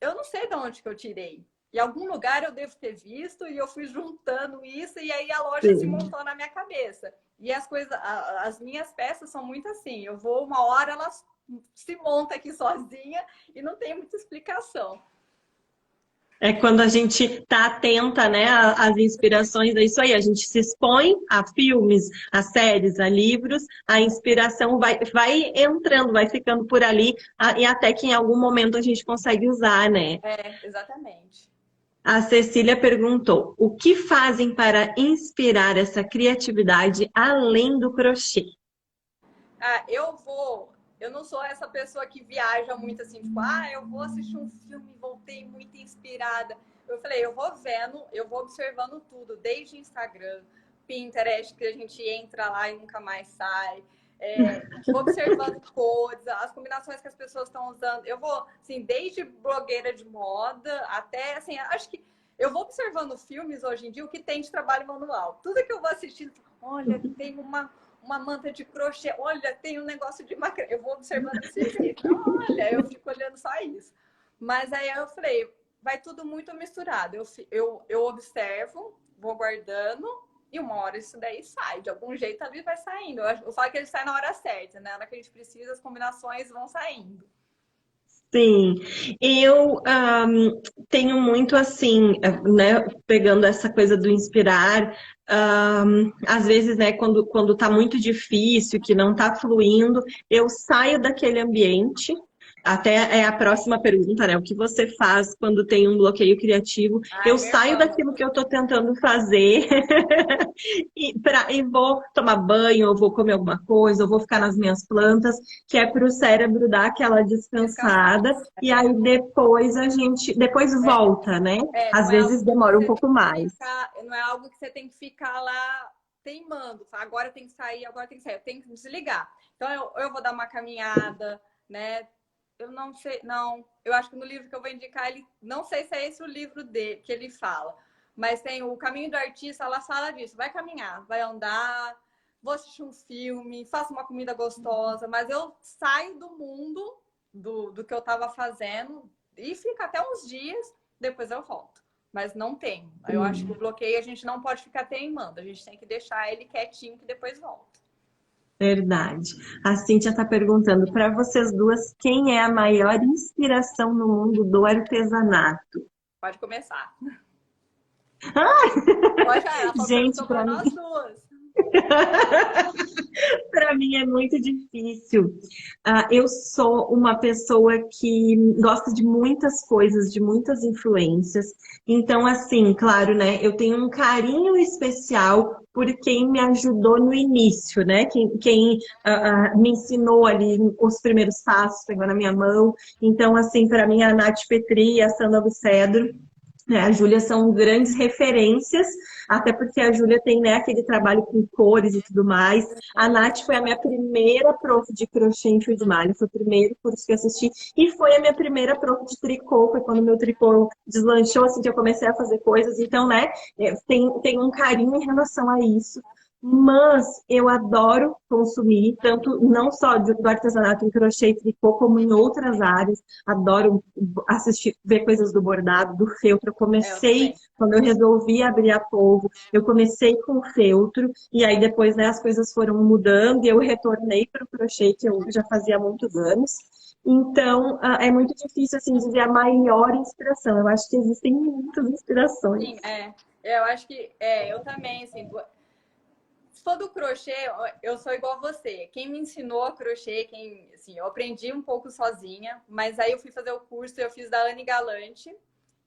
eu não sei de onde que eu tirei. Em algum lugar eu devo ter visto e eu fui juntando isso e aí a loja se Sim. montou na minha cabeça. E as coisas, as minhas peças são muito assim. Eu vou uma hora, elas se monta aqui sozinha e não tem muita explicação. É quando a gente está atenta, né, às inspirações, é isso aí, a gente se expõe a filmes, a séries, a livros, a inspiração vai entrando, vai ficando por ali, e até que em algum momento a gente consegue usar, né? É, exatamente. A Cecília perguntou: o que fazem para inspirar essa criatividade além do crochê? Ah, eu não sou essa pessoa que viaja muito assim, tipo, eu vou assistir um filme e voltei muito inspirada. Eu falei, eu vou vendo, eu vou observando tudo, desde Instagram, Pinterest, que a gente entra lá e nunca mais sai. Vou observando cores, as combinações que as pessoas estão usando. Eu vou, assim, desde blogueira de moda até, assim, acho que eu vou observando filmes hoje em dia, o que tem de trabalho manual. Tudo que eu vou assistindo, olha, tem uma manta de crochê. Olha, tem um negócio de macramê. Eu vou observando desse jeito. Olha, eu fico olhando só isso. Mas aí eu falei, vai tudo muito misturado. Eu observo, vou guardando e uma hora isso daí sai. De algum jeito ali vai saindo. Eu falo que ele sai na hora certa, né? Na hora que a gente precisa, as combinações vão saindo. Sim, eu tenho muito assim, né, pegando essa coisa do inspirar, às vezes, né, quando tá muito difícil, que não tá fluindo, eu saio daquele ambiente. Até é a próxima pergunta, né? O que você faz quando tem um bloqueio criativo? Eu Ai, minha saio irmã. daquilo que eu tô tentando fazer e vou tomar banho, ou vou comer alguma coisa, ou vou ficar nas minhas plantas, que é para o cérebro dar aquela Descansar. descansada, e aí depois a gente, depois volta, né? Às Não é vezes algo que demora um você pouco tem que mais. ficar, não é algo que você tem que ficar lá teimando. Agora tem que sair, agora tem que sair. Eu tenho que desligar. Então eu vou dar uma caminhada, né? Eu não sei, não. Eu acho que no livro que eu vou indicar, ele não sei se é esse o livro dele que ele fala, mas tem o Caminho do Artista, ela fala disso. Vai caminhar, vai andar, vou assistir um filme, faço uma comida gostosa, mas eu saio do mundo do que eu estava fazendo e fico até uns dias, depois eu volto. Mas não tem. Eu acho que o bloqueio a gente não pode ficar teimando, a gente tem que deixar ele quietinho que depois volta. Verdade. A Cíntia está perguntando para vocês duas quem é a maior inspiração no mundo do artesanato. Pode começar. Ah, Pode, ela gente, perguntou para para mim. nós duas. Para mim é muito difícil. Eu sou uma pessoa que gosta de muitas coisas, de muitas influências. Então, assim, claro, né? Eu tenho um carinho especial por quem me ajudou no início, né? Quem me ensinou ali os primeiros passos, pegou na minha mão. Então, assim, para mim, a Nath Petri e a Sandra Lucedro, né, a Júlia são grandes referências, até porque a Júlia tem, né, aquele trabalho com cores e tudo mais. A Nath foi a minha primeira prof de crochê em fio de malha, foi o primeiro curso que eu assisti, e foi a minha primeira prof de tricô, foi quando meu tricô deslanchou, assim, que eu comecei a fazer coisas. Então, né, tem um carinho em relação a isso. Mas eu adoro consumir, tanto não só do artesanato em crochê e tricô, como em outras áreas. Adoro assistir, ver coisas do bordado, do feltro. Eu Eu comecei, também. quando eu resolvi abrir a polvo, eu comecei com o feltro, e aí depois, né, as coisas foram mudando e eu retornei para o crochê, que eu já fazia há muitos anos. Então, é muito difícil, assim, dizer a maior inspiração. Eu acho que existem muitas inspirações. Sim, eu acho que eu também, assim, se for do crochê, eu sou igual a você. Quem me ensinou a crochê, assim, eu aprendi um pouco sozinha, mas aí eu fui fazer o curso, eu fiz da Anne Galante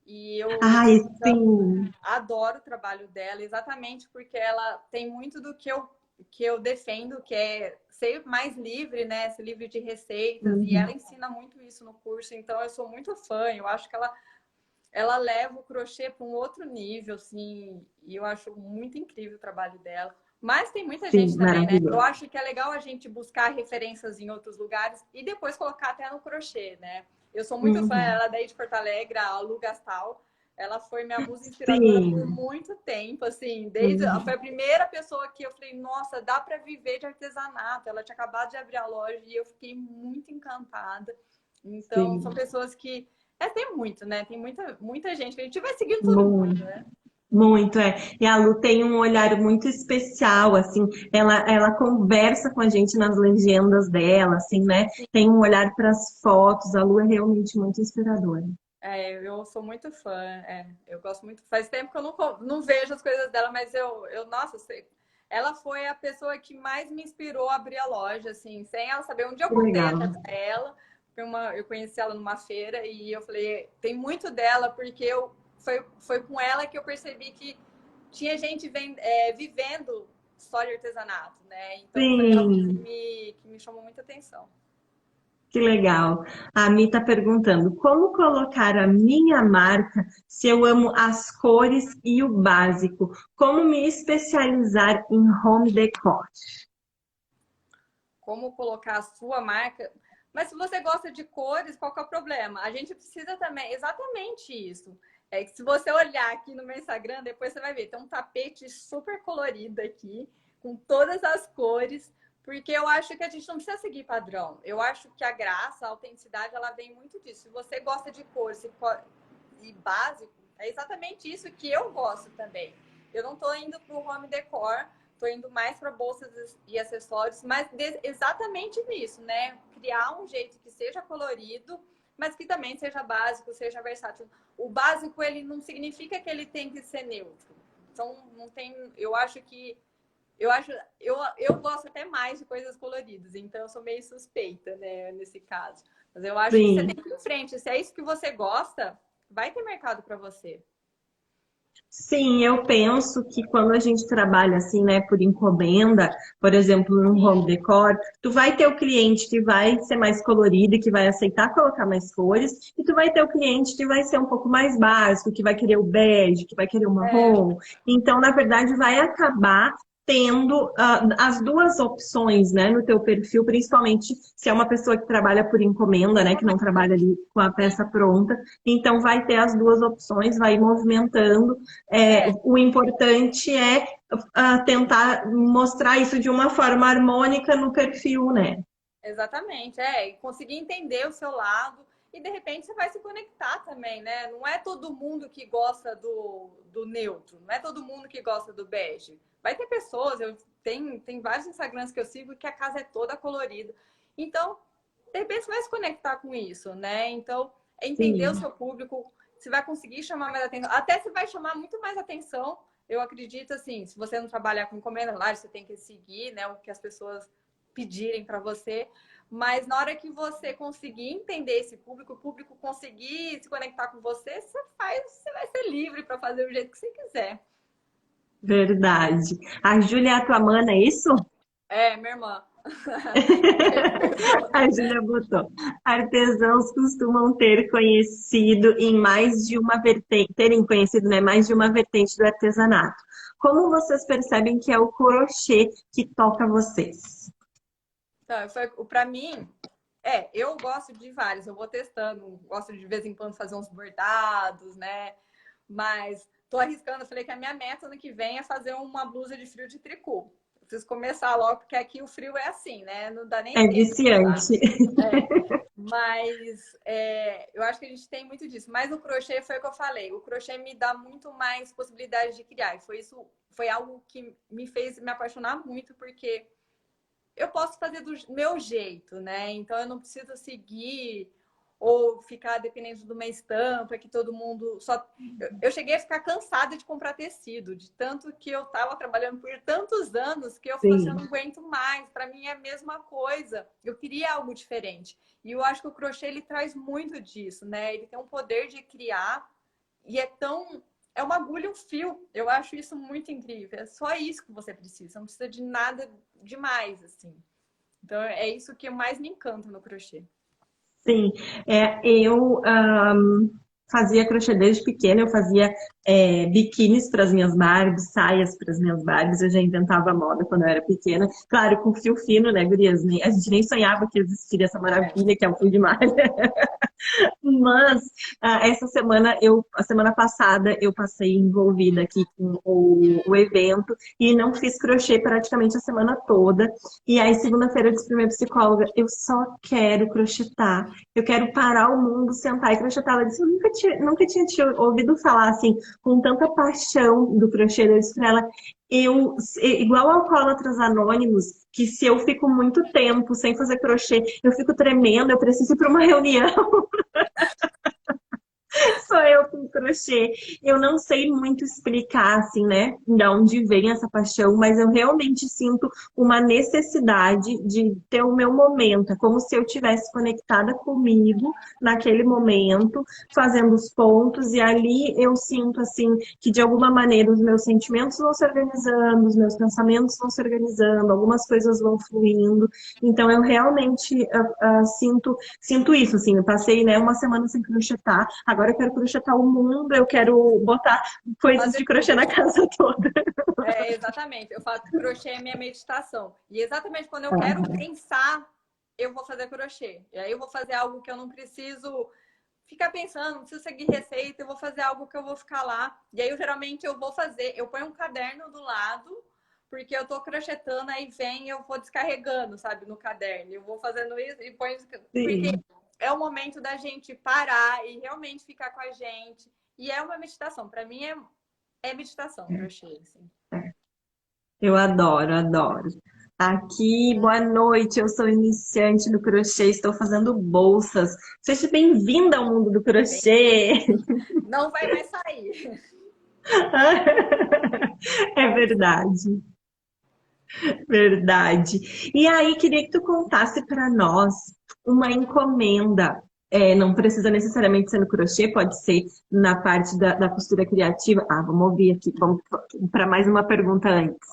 e eu Ai, sim. adoro o trabalho dela, exatamente porque ela tem muito do que eu defendo, que é ser mais livre, né? Ser livre de receitas, e ela Uhum. ensina muito isso no curso, então eu sou muito fã, eu acho que ela leva o crochê para um outro nível, assim, e eu acho muito incrível o trabalho dela. Mas tem muita Sim, gente também, né? Eu maravilhoso. acho que é legal a gente buscar referências em outros lugares e depois colocar até no crochê, né? Eu sou muito fã, Uhum. ela é daí de Porto Alegre, a Lu Gastal. Ela foi minha musa inspiradora por Sim. muito tempo, assim, foi Uhum. a primeira pessoa que eu falei, nossa, dá para viver de artesanato. Ela tinha acabado de abrir a loja e eu fiquei muito encantada. Então, são Sim. pessoas que tem muito, né? Tem muita gente que a gente vai seguindo todo mundo, Muito. né? Muito, é. E a Lu tem um olhar muito especial, assim, ela conversa com a gente nas legendas dela, assim, né? Tem um olhar para as fotos, a Lu é realmente muito inspiradora. Eu sou muito fã, eu gosto muito. Faz tempo que eu não vejo as coisas dela, mas nossa, ela foi a pessoa que mais me inspirou a abrir a loja, assim, sem ela saber. Um dia eu Que contei legal. até pra ela, eu conheci ela numa feira e eu falei, tem muito dela, porque foi com ela que eu percebi que tinha gente vivendo história de artesanato, né? Então foi algo que Sim, me chamou muita atenção. que legal. A Mi está perguntando, como colocar a minha marca se eu amo as cores e o básico? Como me especializar em home decor? Como colocar a sua marca. Mas se você gosta de cores, qual que é o problema? A gente precisa também, exatamente isso. É que se você olhar aqui no meu Instagram, depois você vai ver, tem um tapete super colorido aqui, com todas as cores, porque eu acho que a gente não precisa seguir padrão. Eu acho que a graça, a autenticidade, ela vem muito disso. Se você gosta de cor e básico, é exatamente isso que eu gosto também. Eu não estou indo para o home decor, estou indo mais para bolsas e acessórios, mas exatamente nisso, né? Criar um jeito que seja colorido, mas que também seja básico, seja versátil. O básico, ele não significa que ele tem que ser neutro. Então, não tem. Eu gosto até mais de coisas coloridas, então eu sou meio suspeita, né, nesse caso. Mas eu acho que você tem Sim. que ir em frente. Se é isso que você gosta, vai ter mercado para você. Sim, eu penso que quando a gente trabalha assim, né, por encomenda, por exemplo, no home decor, tu vai ter o cliente que vai ser mais colorido, e que vai aceitar colocar mais cores, e tu vai ter o cliente que vai ser um pouco mais básico, que vai querer o bege, que vai querer o É, marrom. Então, na verdade, vai acabar tendo as duas opções, né, no teu perfil, principalmente se é uma pessoa que trabalha por encomenda, né, que não trabalha ali com a sim, peça pronta. Então, vai ter as duas opções, vai ir movimentando. é, O importante é tentar mostrar isso de uma forma harmônica no perfil, né? exatamente. É, e conseguir entender o seu lado. E de repente você vai se conectar também, né? Não é todo mundo que gosta do neutro, não é todo mundo que gosta do bege. Vai ter pessoas, tem vários Instagrams que eu sigo que a casa é toda colorida. Então, de repente você vai se conectar com isso, né? Então, é entender o Sim. seu público, você vai conseguir chamar mais atenção. Até você vai chamar muito mais atenção. Eu acredito assim, se você não trabalhar com encomenda, claro, você tem que seguir, né, o que as pessoas pedirem para você. Mas na hora que você conseguir entender esse público, o público conseguir se conectar com você, você vai ser livre para fazer do jeito que você quiser. Verdade. A Júlia é a tua mana, é isso? É, minha irmã. É, pessoa. A Júlia botou. Artesãos costumam ter conhecido em mais de uma vertente, terem conhecido, né, mais de uma vertente do artesanato. Como vocês percebem que é o crochê que toca vocês? Então, para mim, eu gosto de vários, eu vou testando, gosto de vez em quando fazer uns bordados, né? Mas tô arriscando, eu falei que a minha meta ano que vem é fazer uma blusa de frio de tricô. Eu preciso começar logo, porque aqui o frio é assim, né? Não dá nem É tempo de usar. viciante. É. Mas eu acho que a gente tem muito disso. Mas o crochê foi o que eu falei. O crochê me dá muito mais possibilidades de criar. E foi algo que me fez me apaixonar muito, porque eu posso fazer do meu jeito, né? Então eu não preciso seguir ou ficar dependendo de uma estampa que todo mundo só. Eu cheguei a ficar cansada de comprar tecido, de tanto que eu estava trabalhando por tantos anos que eu falei assim, eu não Sim. aguento mais. Para mim é a mesma coisa. Eu queria algo diferente. E eu acho que o crochê ele traz muito disso, né? Ele tem um poder de criar e é uma agulha e um fio. Eu acho isso muito incrível. É só isso que você precisa. Não precisa de nada demais, assim. Então, é isso que mais me encanta no crochê. Sim, eu fazia crochê desde pequena, eu fazia biquínis para as minhas Barbies, saias para as minhas Barbies, eu já inventava moda quando eu era pequena. Claro, com fio fino, né, gurias? A gente nem sonhava que existiria essa É. maravilha que é o fio de malha. Mas essa semana, a semana passada, eu passei envolvida aqui com o evento e não fiz crochê praticamente a semana toda. E aí, segunda-feira, eu disse para minha psicóloga: eu só quero crochetar. Eu quero parar o mundo, sentar e crochetar. Ela disse: eu nunca tinha te ouvido falar assim, com tanta paixão do crochê. Eu disse para ela: igual alcoólatras anônimos, que se eu fico muito tempo sem fazer crochê, eu fico tremendo, eu preciso ir para uma reunião. Sou eu com crochê. Eu não sei muito explicar, assim, né, de onde vem essa paixão, mas eu realmente sinto uma necessidade de ter o meu momento. É como se eu tivesse conectada comigo naquele momento, fazendo os pontos, e ali eu sinto, assim, que de alguma maneira os meus sentimentos vão se organizando, os meus pensamentos vão se organizando, algumas coisas vão fluindo. Então eu realmente sinto isso, assim, eu passei, né, uma semana sem crochetar, agora eu quero crochetar o mundo, eu quero botar coisas Fazer de crochê tudo. na casa toda. Exatamente. Eu faço crochê é minha meditação. E exatamente quando eu quero pensar, eu vou fazer crochê. E aí eu vou fazer algo que eu não preciso ficar pensando, não preciso seguir receita, eu vou fazer algo que eu vou ficar lá. E aí eu geralmente eu vou fazer, eu ponho um caderno do lado porque eu tô crochetando, aí vem, eu vou descarregando, sabe, no caderno. Eu vou fazendo isso e põe... Porque Sim. é o momento da gente parar e realmente ficar com a gente. E é uma meditação. Para mim é meditação, crochê, assim. Eu adoro, adoro. Aqui, boa noite. Eu sou iniciante no crochê, estou fazendo bolsas. Seja bem-vinda ao mundo do crochê. Não vai mais sair. É verdade, verdade. E aí, queria que tu contasse para nós uma encomenda. É, não precisa necessariamente ser no crochê, pode ser na parte da costura criativa. Ah, vamos ouvir aqui, vamos para mais uma pergunta antes.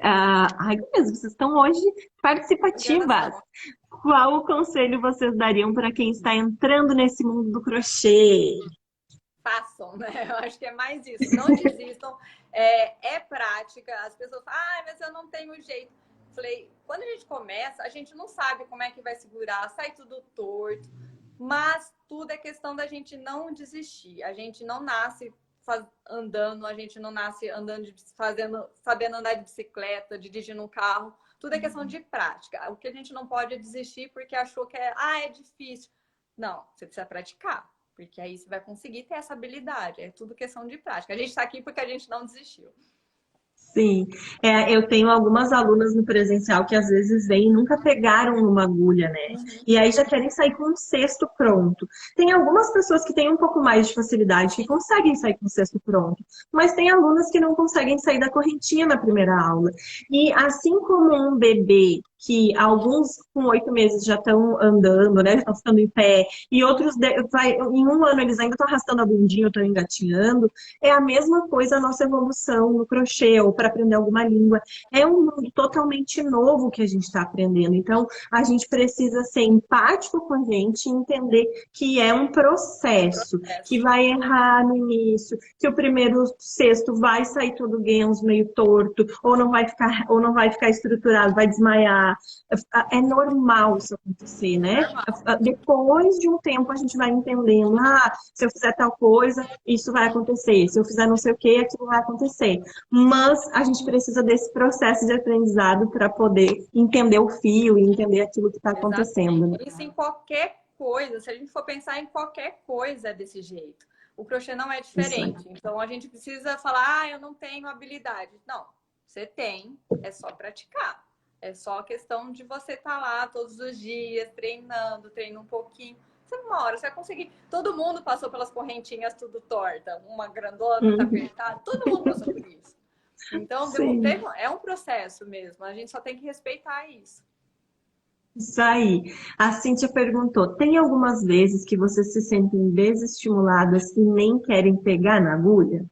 Ai, beleza, vocês estão hoje participativas. Enganação. Qual o conselho vocês dariam para quem está entrando nesse mundo do crochê? Façam, né? Eu acho que é mais isso. Não desistam. É prática. As pessoas falam, ah, mas eu não tenho jeito. Falei, quando a gente começa, a gente não sabe como é que vai segurar, sai tudo torto. Mas tudo é questão da gente não desistir. A gente não nasce andando, a gente não nasce andando, sabendo andar de bicicleta, dirigindo um carro. Tudo é questão de prática. O que a gente não pode é desistir porque achou que é difícil. Não, você precisa praticar. Porque aí você vai conseguir ter essa habilidade. É tudo questão de prática. A gente está aqui porque a gente não desistiu. Sim, eu tenho algumas alunas no presencial que às vezes vêm e nunca pegaram uma agulha, né? Uhum. E aí já querem sair com um cesto pronto. Tem algumas pessoas que têm um pouco mais de facilidade, que conseguem sair com o cesto pronto, mas tem alunas que não conseguem sair da correntinha na primeira aula. E assim como um bebê, que alguns com 8 meses já estão andando, né? Já estão ficando em pé, e outros em um ano eles ainda estão arrastando a bundinha, estão engatinhando. É a mesma coisa a nossa evolução no crochê ou para aprender alguma língua. É um mundo totalmente novo que a gente está aprendendo. Então, a gente precisa ser empático com a gente e entender que é um processo, que vai errar no início, que o primeiro cesto vai sair todo guenzo, meio torto, ou não vai ficar estruturado, vai desmaiar. É normal isso acontecer, né? Normal. Depois de um tempo a gente vai entendendo, se eu fizer tal coisa, isso vai acontecer. Se eu fizer não sei o que, aquilo vai acontecer. Mas a gente precisa desse processo de aprendizado para poder entender o fio e entender aquilo que está acontecendo, né? Exatamente. Isso em qualquer coisa. Se a gente for pensar em qualquer coisa é desse jeito. O crochê não é Isso aí. diferente. Então a gente precisa falar, eu não tenho habilidade. Não, você tem, é só praticar. É só questão de você estar lá todos os dias, treinando, treina um pouquinho. Uma hora você vai conseguir. Todo mundo passou pelas correntinhas tudo torta. Uma grandona, outra apertada. Todo mundo passou por isso. Então, Sim. é um processo mesmo. A gente só tem que respeitar isso. Isso aí. A Cíntia perguntou: tem algumas vezes que vocês se sentem desestimuladas e nem querem pegar na agulha?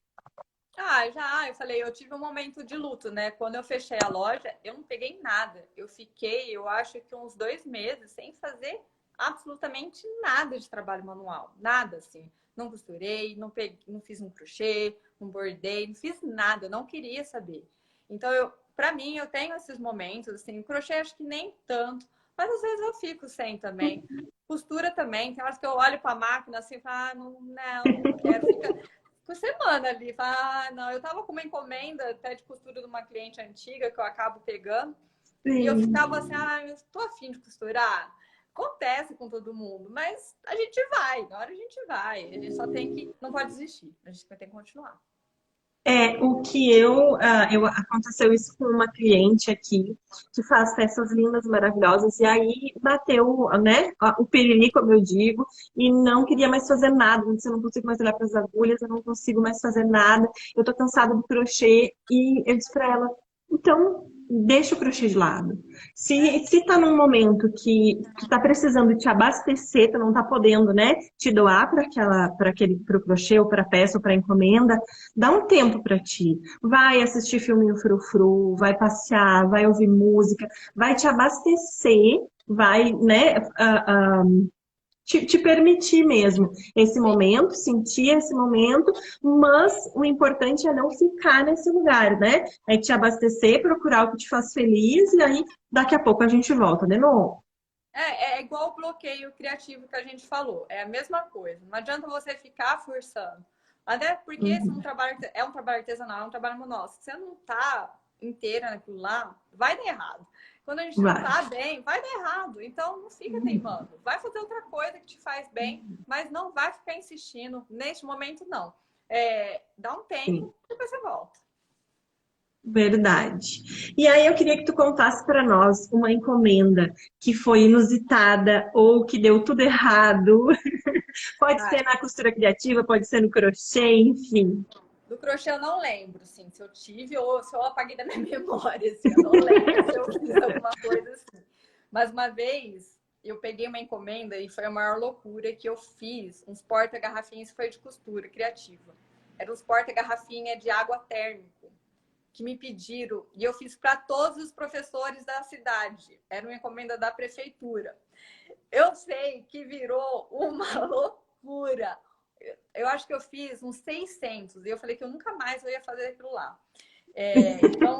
Eu falei, eu tive um momento de luto, né? Quando eu fechei a loja, eu não peguei nada. Eu fiquei, eu acho que uns 2 meses sem fazer absolutamente nada de trabalho manual. Nada, assim. Não costurei, não peguei, não fiz um crochê, não bordei, não fiz nada. Eu não queria saber. Então, para mim, eu tenho esses momentos, assim, o crochê acho que nem tanto, mas às vezes eu fico sem também. Costura também, tem horas que eu olho para a máquina assim e falo, não quero ficar por semana ali. Não, eu tava com uma encomenda até de costura de uma cliente antiga que eu acabo pegando. E eu Sim. ficava assim, eu tô afim de costurar. Acontece com todo mundo, mas a gente vai, na hora a gente vai. A gente só tem que, não pode desistir, a gente tem que continuar. O que aconteceu isso com uma cliente aqui que faz peças lindas, maravilhosas, e aí bateu, né, o piriri, como eu digo, e não queria mais fazer nada. Disse, eu não consigo mais olhar para as agulhas, eu não consigo mais fazer nada, eu tô cansada do crochê. E eu disse para ela, então deixa o crochê de lado. Se tá num momento que tu tá precisando te abastecer, tu não tá podendo, né, te doar pro crochê, ou pra peça, ou pra encomenda, dá um tempo para ti. Vai assistir filminho frufru, vai passear, vai ouvir música, vai te abastecer, vai, né, te permitir mesmo esse Sim. momento, sentir esse momento, mas o importante é não ficar nesse lugar, né? É te abastecer, procurar o que te faz feliz e aí daqui a pouco a gente volta de novo. É igual o bloqueio criativo que a gente falou. É a mesma coisa. Não adianta você ficar forçando. Até porque esse Uhum. é um trabalho artesanal, é um trabalho manual. Se você não tá inteira naquilo lá, vai dar errado. Quando a gente não Vai. tá bem, vai dar errado. Então, não fica teimando. Vai fazer outra coisa que te faz bem, mas não vai ficar insistindo. Neste momento, não. Dá um Sim. tempo, depois você volta. Verdade. E aí eu queria que tu contasse para nós uma encomenda que foi inusitada ou que deu tudo errado. Pode Ah, ser na costura criativa, pode ser no crochê, enfim. do crochê eu não lembro, assim, se eu tive ou se eu apaguei da minha memória, assim, eu não lembro se eu fiz alguma coisa assim. Mas uma vez eu peguei uma encomenda e foi a maior loucura que eu fiz uns porta-garrafinhas, foi de costura criativa. Eram uns porta-garrafinha de água térmico que me pediram e eu fiz para todos os professores da cidade. Era uma encomenda da prefeitura. Eu sei que virou uma loucura. Eu acho que eu fiz uns 600 e eu falei que eu nunca mais ia fazer aquilo lá. Então,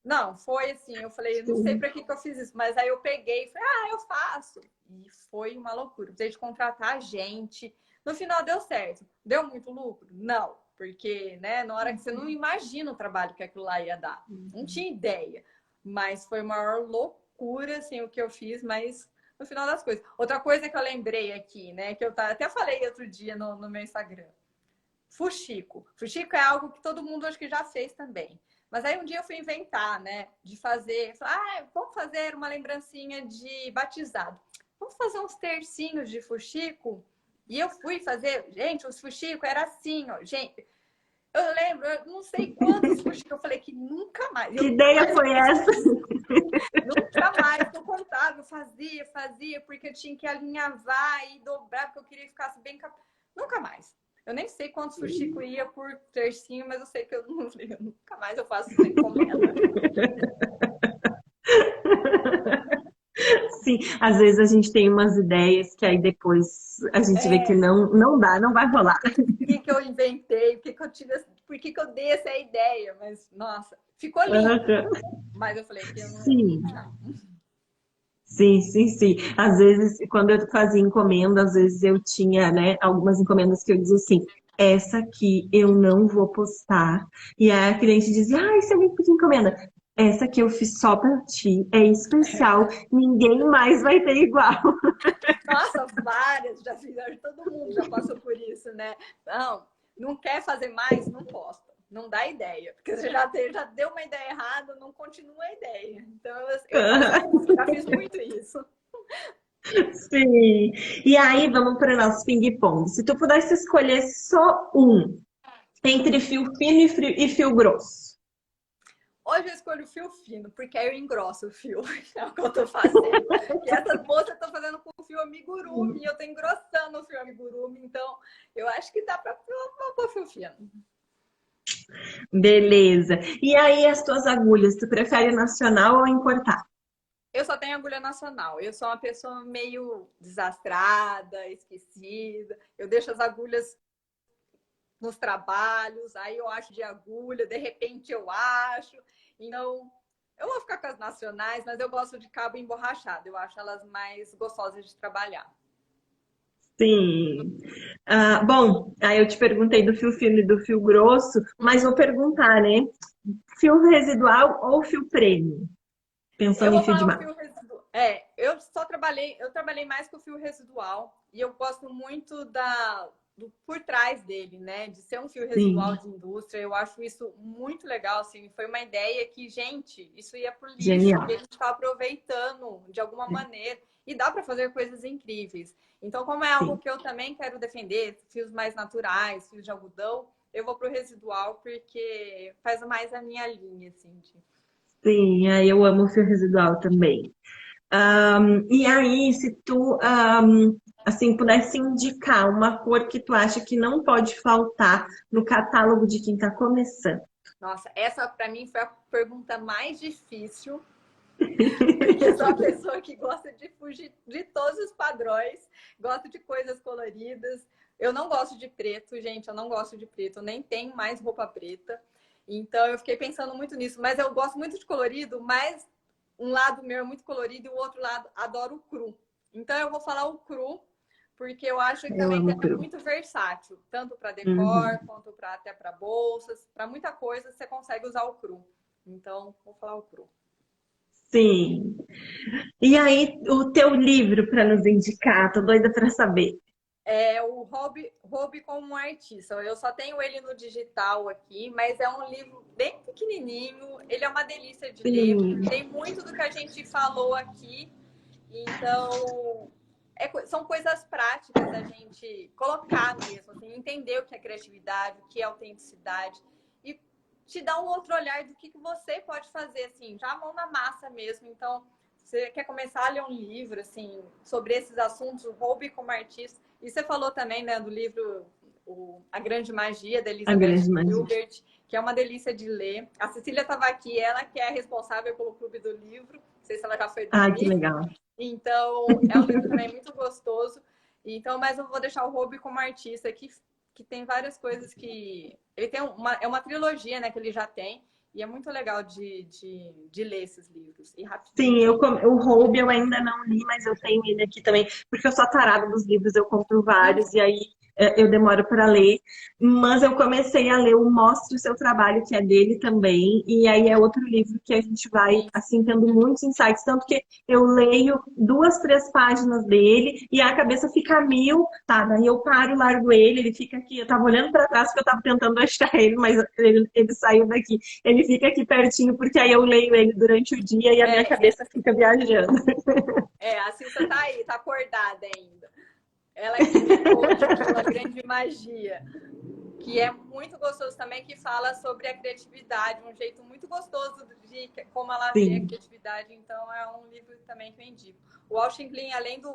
não, foi assim, eu falei, não sei para que eu fiz isso, mas aí eu peguei e falei, eu faço. E foi uma loucura. Precisei de contratar gente. No final deu certo. Deu muito lucro? Não, porque, né, na hora que você não imagina o trabalho que aquilo lá ia dar. Não tinha ideia. Mas foi a maior loucura, assim, o que eu fiz, mas no final das coisas. Outra coisa que eu lembrei aqui, né, que eu até falei outro dia no meu Instagram. Fuxico. Fuxico é algo que todo mundo acho que já fez também. Mas aí um dia eu fui inventar, né? De fazer. Vamos fazer uma lembrancinha de batizado. Vamos fazer uns tercinhos de fuxico? E eu fui fazer. Gente, os fuxico era assim, ó. Gente, eu lembro, eu não sei quantos fuxico. Eu falei que nunca mais. Que ideia foi essa? Nunca mais. Eu contava, eu fazia, porque eu tinha que alinhavar e dobrar, porque eu queria que ficasse bem. Nunca mais. Eu nem sei quantos fuxico ia por tercinho, mas eu sei que eu nunca mais eu faço essa encomenda. Sim, às vezes a gente tem umas ideias que aí depois a gente vê que não dá, não vai rolar. O que eu inventei, por que eu dei essa ideia, mas nossa, ficou lindo. Mas eu falei que eu Sim. não. Sim, sim, sim. Às vezes, quando eu fazia encomenda, às vezes eu tinha, né, algumas encomendas que eu dizia assim, essa aqui eu não vou postar. E aí a cliente dizia, se alguém pedir encomenda, essa aqui eu fiz só pra ti, é especial, ninguém mais vai ter igual. Nossa, várias já fizeram, todo mundo já passou por isso, né? Não quer fazer mais, não posta. Não dá ideia, porque você já deu uma ideia errada, não continua a ideia. Então, eu faço isso, já fiz muito isso. Sim. E aí, vamos para o nosso ping-pong. Se tu pudesse escolher só um, entre fio fino e fio grosso. Hoje eu escolho o fio fino, porque aí eu engrosso o fio. É o que eu tô fazendo. E essa moça eu tô fazendo com o fio amigurumi, eu tô engrossando o fio amigurumi, então eu acho que dá pra pôr fio fino. Beleza. E aí, as tuas agulhas, tu prefere nacional ou importar? Eu só tenho agulha nacional. Eu sou uma pessoa meio desastrada, esquecida. Eu deixo as agulhas nos trabalhos, aí eu acho de agulha, de repente eu acho. Então, eu vou ficar com as nacionais, mas eu gosto de cabo emborrachado. Eu acho elas mais gostosas de trabalhar. Sim. Bom, aí eu te perguntei do fio fino e do fio grosso, mas vou perguntar, né? Fio residual ou fio premium? Eu Pensando em vou fio de falar o malha. fio residual. Eu trabalhei mais com o fio residual e eu gosto muito do por trás dele, né? De ser um fio residual Sim, de indústria. Eu acho isso muito legal, assim. Foi uma ideia que, gente, isso ia pro lixo, genial. que a gente está aproveitando de alguma maneira. E dá para fazer coisas incríveis. Então, como é algo Sim. que eu também quero defender, fios mais naturais, fios de algodão, eu vou pro residual porque faz mais a minha linha, assim, de Sim, aí eu amo fio residual também. E aí, se tu, assim, pudesse indicar uma cor que tu acha que não pode faltar no catálogo de quem está começando. Nossa, essa para mim foi a pergunta mais difícil, porque eu sou uma pessoa que gosta de fugir de todos os padrões, gosto de coisas coloridas. Eu não gosto de preto, gente, eu não gosto de preto, eu nem tenho mais roupa preta. Então eu fiquei pensando muito nisso, mas eu gosto muito de colorido, mas um lado meu é muito colorido e o outro lado adoro o cru. Então eu vou falar o cru, porque eu acho que Eu também que amo é cru. muito versátil, tanto para decor, Uhum. quanto para até para bolsas, para muita coisa você consegue usar o cru. Então, vou falar o cru. Sim. E aí, o teu livro para nos indicar? Tô doida para saber. É o Hobby como um Artista. Eu só tenho ele no digital aqui, mas é um livro bem pequenininho. Ele é uma delícia de ler. Sim. Tem muito do que a gente falou aqui. Então, são coisas práticas da gente colocar mesmo, assim, entender o que é criatividade, o que é autenticidade e te dar um outro olhar do que você pode fazer, assim, já a mão na massa mesmo. Então, você quer começar a ler um livro, assim, sobre esses assuntos, o hobby como artista. E você falou também, né, do livro A Grande Magia, da A Elizabeth grande magia. Gilbert, que é uma delícia de ler. A Cecília estava aqui, ela que é responsável pelo Clube do Livro. Não sei se ela já foi Ai, que dormir. legal. Então, é um livro também muito gostoso. Então, mas eu vou deixar o Hobby como artista, que tem várias coisas que... Ele tem é uma trilogia, né, que ele já tem. E é muito legal de ler esses livros. E rapidinho. Sim, o Roube eu ainda não li, mas eu tenho ele aqui também, porque eu sou tarada dos livros, eu compro vários e aí eu demoro para ler. Mas eu comecei a ler o Mostre o Seu Trabalho, que é dele também, e aí é outro livro que a gente vai, Sim. assim, tendo muitos insights, tanto que eu leio 2, 3 páginas dele e a cabeça fica a mil, tá? Daí eu paro, largo ele fica aqui. Eu tava olhando para trás porque eu tava tentando achar ele, mas ele saiu daqui. Ele fica aqui pertinho, porque aí eu leio ele durante o dia e a minha É, cabeça fica viajando. a Cissa tá aí, tá acordada ainda. Ela que indicou A Grande Magia, que é muito gostoso também, que fala sobre a criatividade, um jeito muito gostoso de como ela vê a Sim, criatividade. Então, é um livro também que eu indico. O Austin Kleon, além do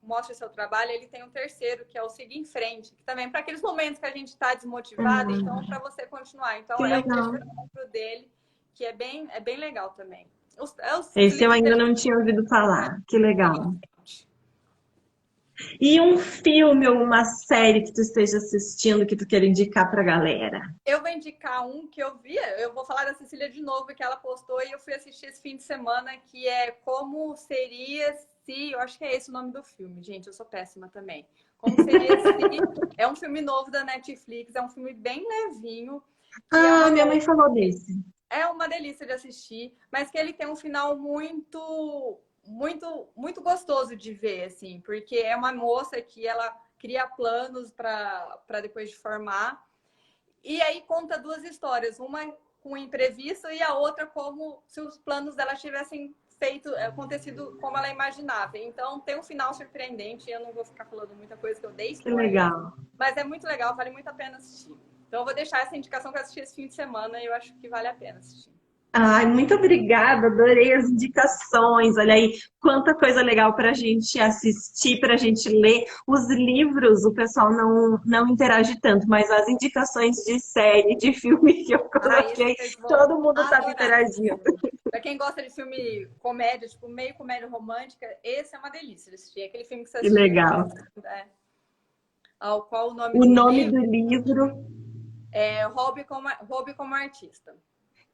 Mostre Seu Trabalho, ele tem um terceiro, que é o Siga em Frente, que também para aqueles momentos que a gente está desmotivado, então, para você continuar. que Então, é o legal. terceiro livro dele, que é bem legal também. Os Esse eu livros ainda dele não tinha ouvido falar. Que Siga em legal. Frente. E um filme ou uma série que tu esteja assistindo que tu queira indicar pra galera? Eu vou indicar um que eu vi, eu vou falar da Cecília de novo, que ela postou e eu fui assistir esse fim de semana, que é Como Seria Se... Eu acho que é esse o nome do filme, gente, eu sou péssima também. Como Seria Se... É um filme novo da Netflix, é um filme bem levinho, que Ah, minha mãe falou desse. é uma delícia de assistir, mas que ele tem um final muito gostoso de ver, assim, porque é uma moça que ela cria planos para depois de formar, e aí conta duas histórias, uma com imprevisto e a outra como se os planos dela tivessem acontecido como ela imaginava. Então tem um final surpreendente, eu não vou ficar falando muita coisa que eu dei Que spoiler, legal. mas é muito legal, vale muito a pena assistir. Então eu vou deixar essa indicação que eu assisti esse fim de semana e eu acho que vale a pena assistir. Ai, muito obrigada, adorei as indicações. Olha aí, quanta coisa legal para a gente assistir, para a gente ler. Os livros, o pessoal não interage tanto, mas as indicações de série, de filme que eu Ah, isso coloquei, vocês vão todo mundo estava adorar. interagindo. Pra quem gosta de filme comédia, tipo meio comédia romântica, esse é uma delícia de assistir. Aquele filme que você Que assistiu, legal. é, ao qual o nome O do nome livro do livro. é Hobby como Artista.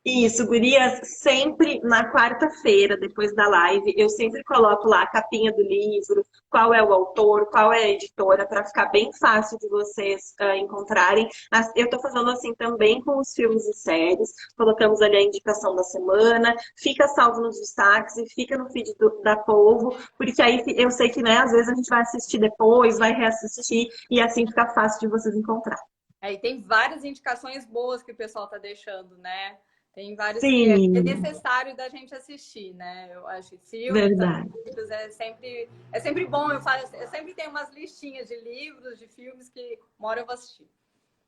Isso, gurias, sempre na quarta-feira, depois da live, eu sempre coloco lá a capinha do livro, qual é o autor, qual é a editora, para ficar bem fácil de vocês encontrarem. Eu estou fazendo assim também com os filmes e séries, colocamos ali a indicação da semana, fica salvo nos destaques e fica no feed da Polvo, porque aí eu sei que, né, às vezes a gente vai assistir depois, vai reassistir, e assim fica fácil de vocês encontrar. Aí tem várias indicações boas que o pessoal tá deixando, né? Tem vários que é Sim, necessário da gente assistir, né? Eu acho que filmes, verdade. livros, é sempre bom. Eu sempre tenho umas listinhas de livros, de filmes que uma hora eu vou assistir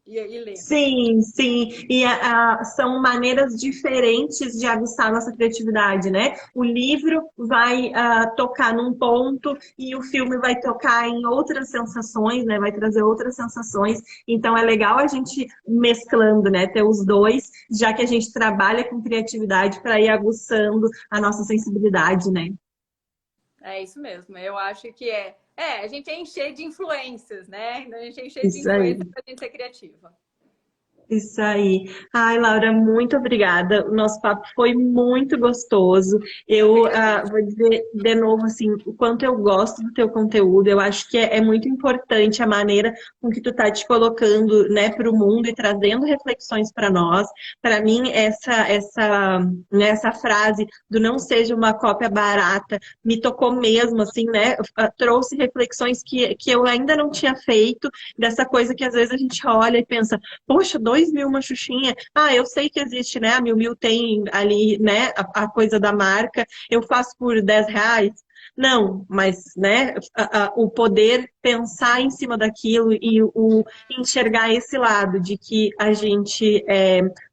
e ler. Sim, sim. E são maneiras diferentes de aguçar a nossa criatividade, né? O livro vai tocar num ponto e o filme vai tocar em outras sensações, né? Vai trazer outras sensações. Então é legal a gente mesclando, né? Ter os dois, já que a gente trabalha com criatividade para ir aguçando a nossa sensibilidade, né? É isso mesmo. Eu acho que a gente é encher de influências, né? A gente é encher de Isso aí. influências para a gente ser criativa. Isso aí. Ai, Laura, muito obrigada. O nosso papo foi muito gostoso. Eu que Eu agradeço. vou dizer de novo assim, o quanto eu gosto do teu conteúdo. Eu acho que é muito importante a maneira com que tu tá te colocando, né, para o mundo e trazendo reflexões para nós. Para mim, né, essa frase do não seja uma cópia barata me tocou mesmo, assim, né? Trouxe reflexões que eu ainda não tinha feito, dessa coisa que às vezes a gente olha e pensa. Poxa, 2.000 uma xuxinha. Ah, eu sei que existe, né? A Miu Miu tem ali, né? A coisa da marca. Eu faço por R$ 10. Não, mas, né? O poder pensar em cima daquilo e o enxergar esse lado de que a gente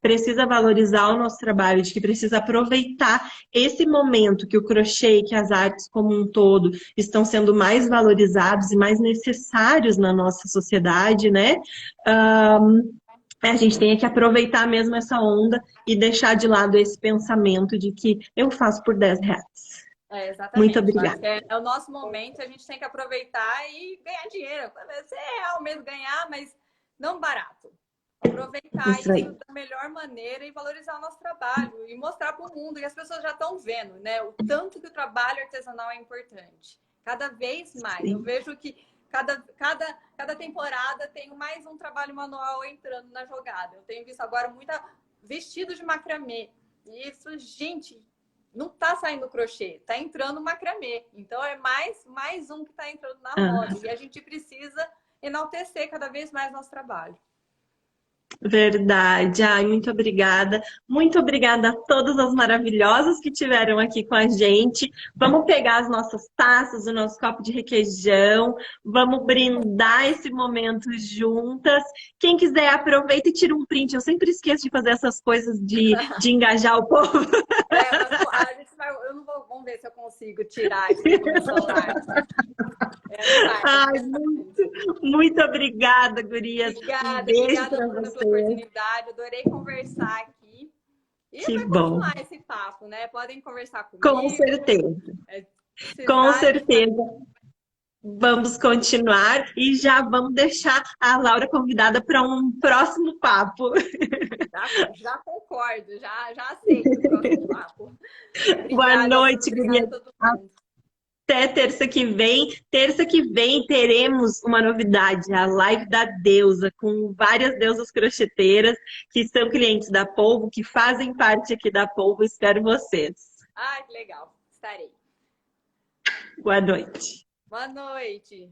precisa valorizar o nosso trabalho, de que precisa aproveitar esse momento que o crochê e que as artes como um todo estão sendo mais valorizados e mais necessários na nossa sociedade, né? A gente tem que aproveitar mesmo essa onda e deixar de lado esse pensamento de que eu faço por R$ 10. Muito Exatamente. Eu acho obrigada. que é o nosso momento, a gente tem que aproveitar e ganhar dinheiro. Ser real mesmo ganhar, mas não barato. Aproveitar Isso aí. isso da melhor maneira e valorizar o nosso trabalho e mostrar para o mundo. E as pessoas já estão vendo, né? O tanto que o trabalho artesanal é importante. Cada vez mais. Eu Sim. vejo que cada temporada tem mais um trabalho manual entrando na jogada. Eu tenho visto agora muita vestido de macramê. E isso, gente, não tá saindo crochê, tá entrando macramê. Então é mais um que tá entrando na Ah, moda. E a gente precisa enaltecer cada vez mais nosso trabalho. verdade. Ai, muito obrigada. Muito obrigada a todas as maravilhosas que tiveram aqui com a gente. Vamos pegar as nossas taças, o nosso copo de requeijão. Vamos brindar esse momento juntas. Quem quiser, aproveita e tira um print. Eu sempre esqueço de fazer essas coisas de engajar o povo. Mas a gente vai, eu não vou, vamos ver se eu consigo tirar isso do meu celular. Ai, muito obrigada, gurias. Um beijo Obrigada, para Bruna, pela vocês. oportunidade. Adorei conversar aqui. E Que vai bom. continuar esse papo, né? Podem conversar Com comigo, certeza. Com precisarem. certeza. Vamos continuar e já vamos deixar a Laura convidada para um próximo papo. Já concordo, já aceito o próximo papo. Boa Obrigada, Bruno. noite, Obrigada gurias. a todo mundo. Até terça que vem. Terça que vem teremos uma novidade, a live da deusa, com várias deusas crocheteiras que são clientes da Polvo, que fazem parte aqui da Polvo. Espero vocês. Ai, que legal. Estarei. Boa noite. Boa noite.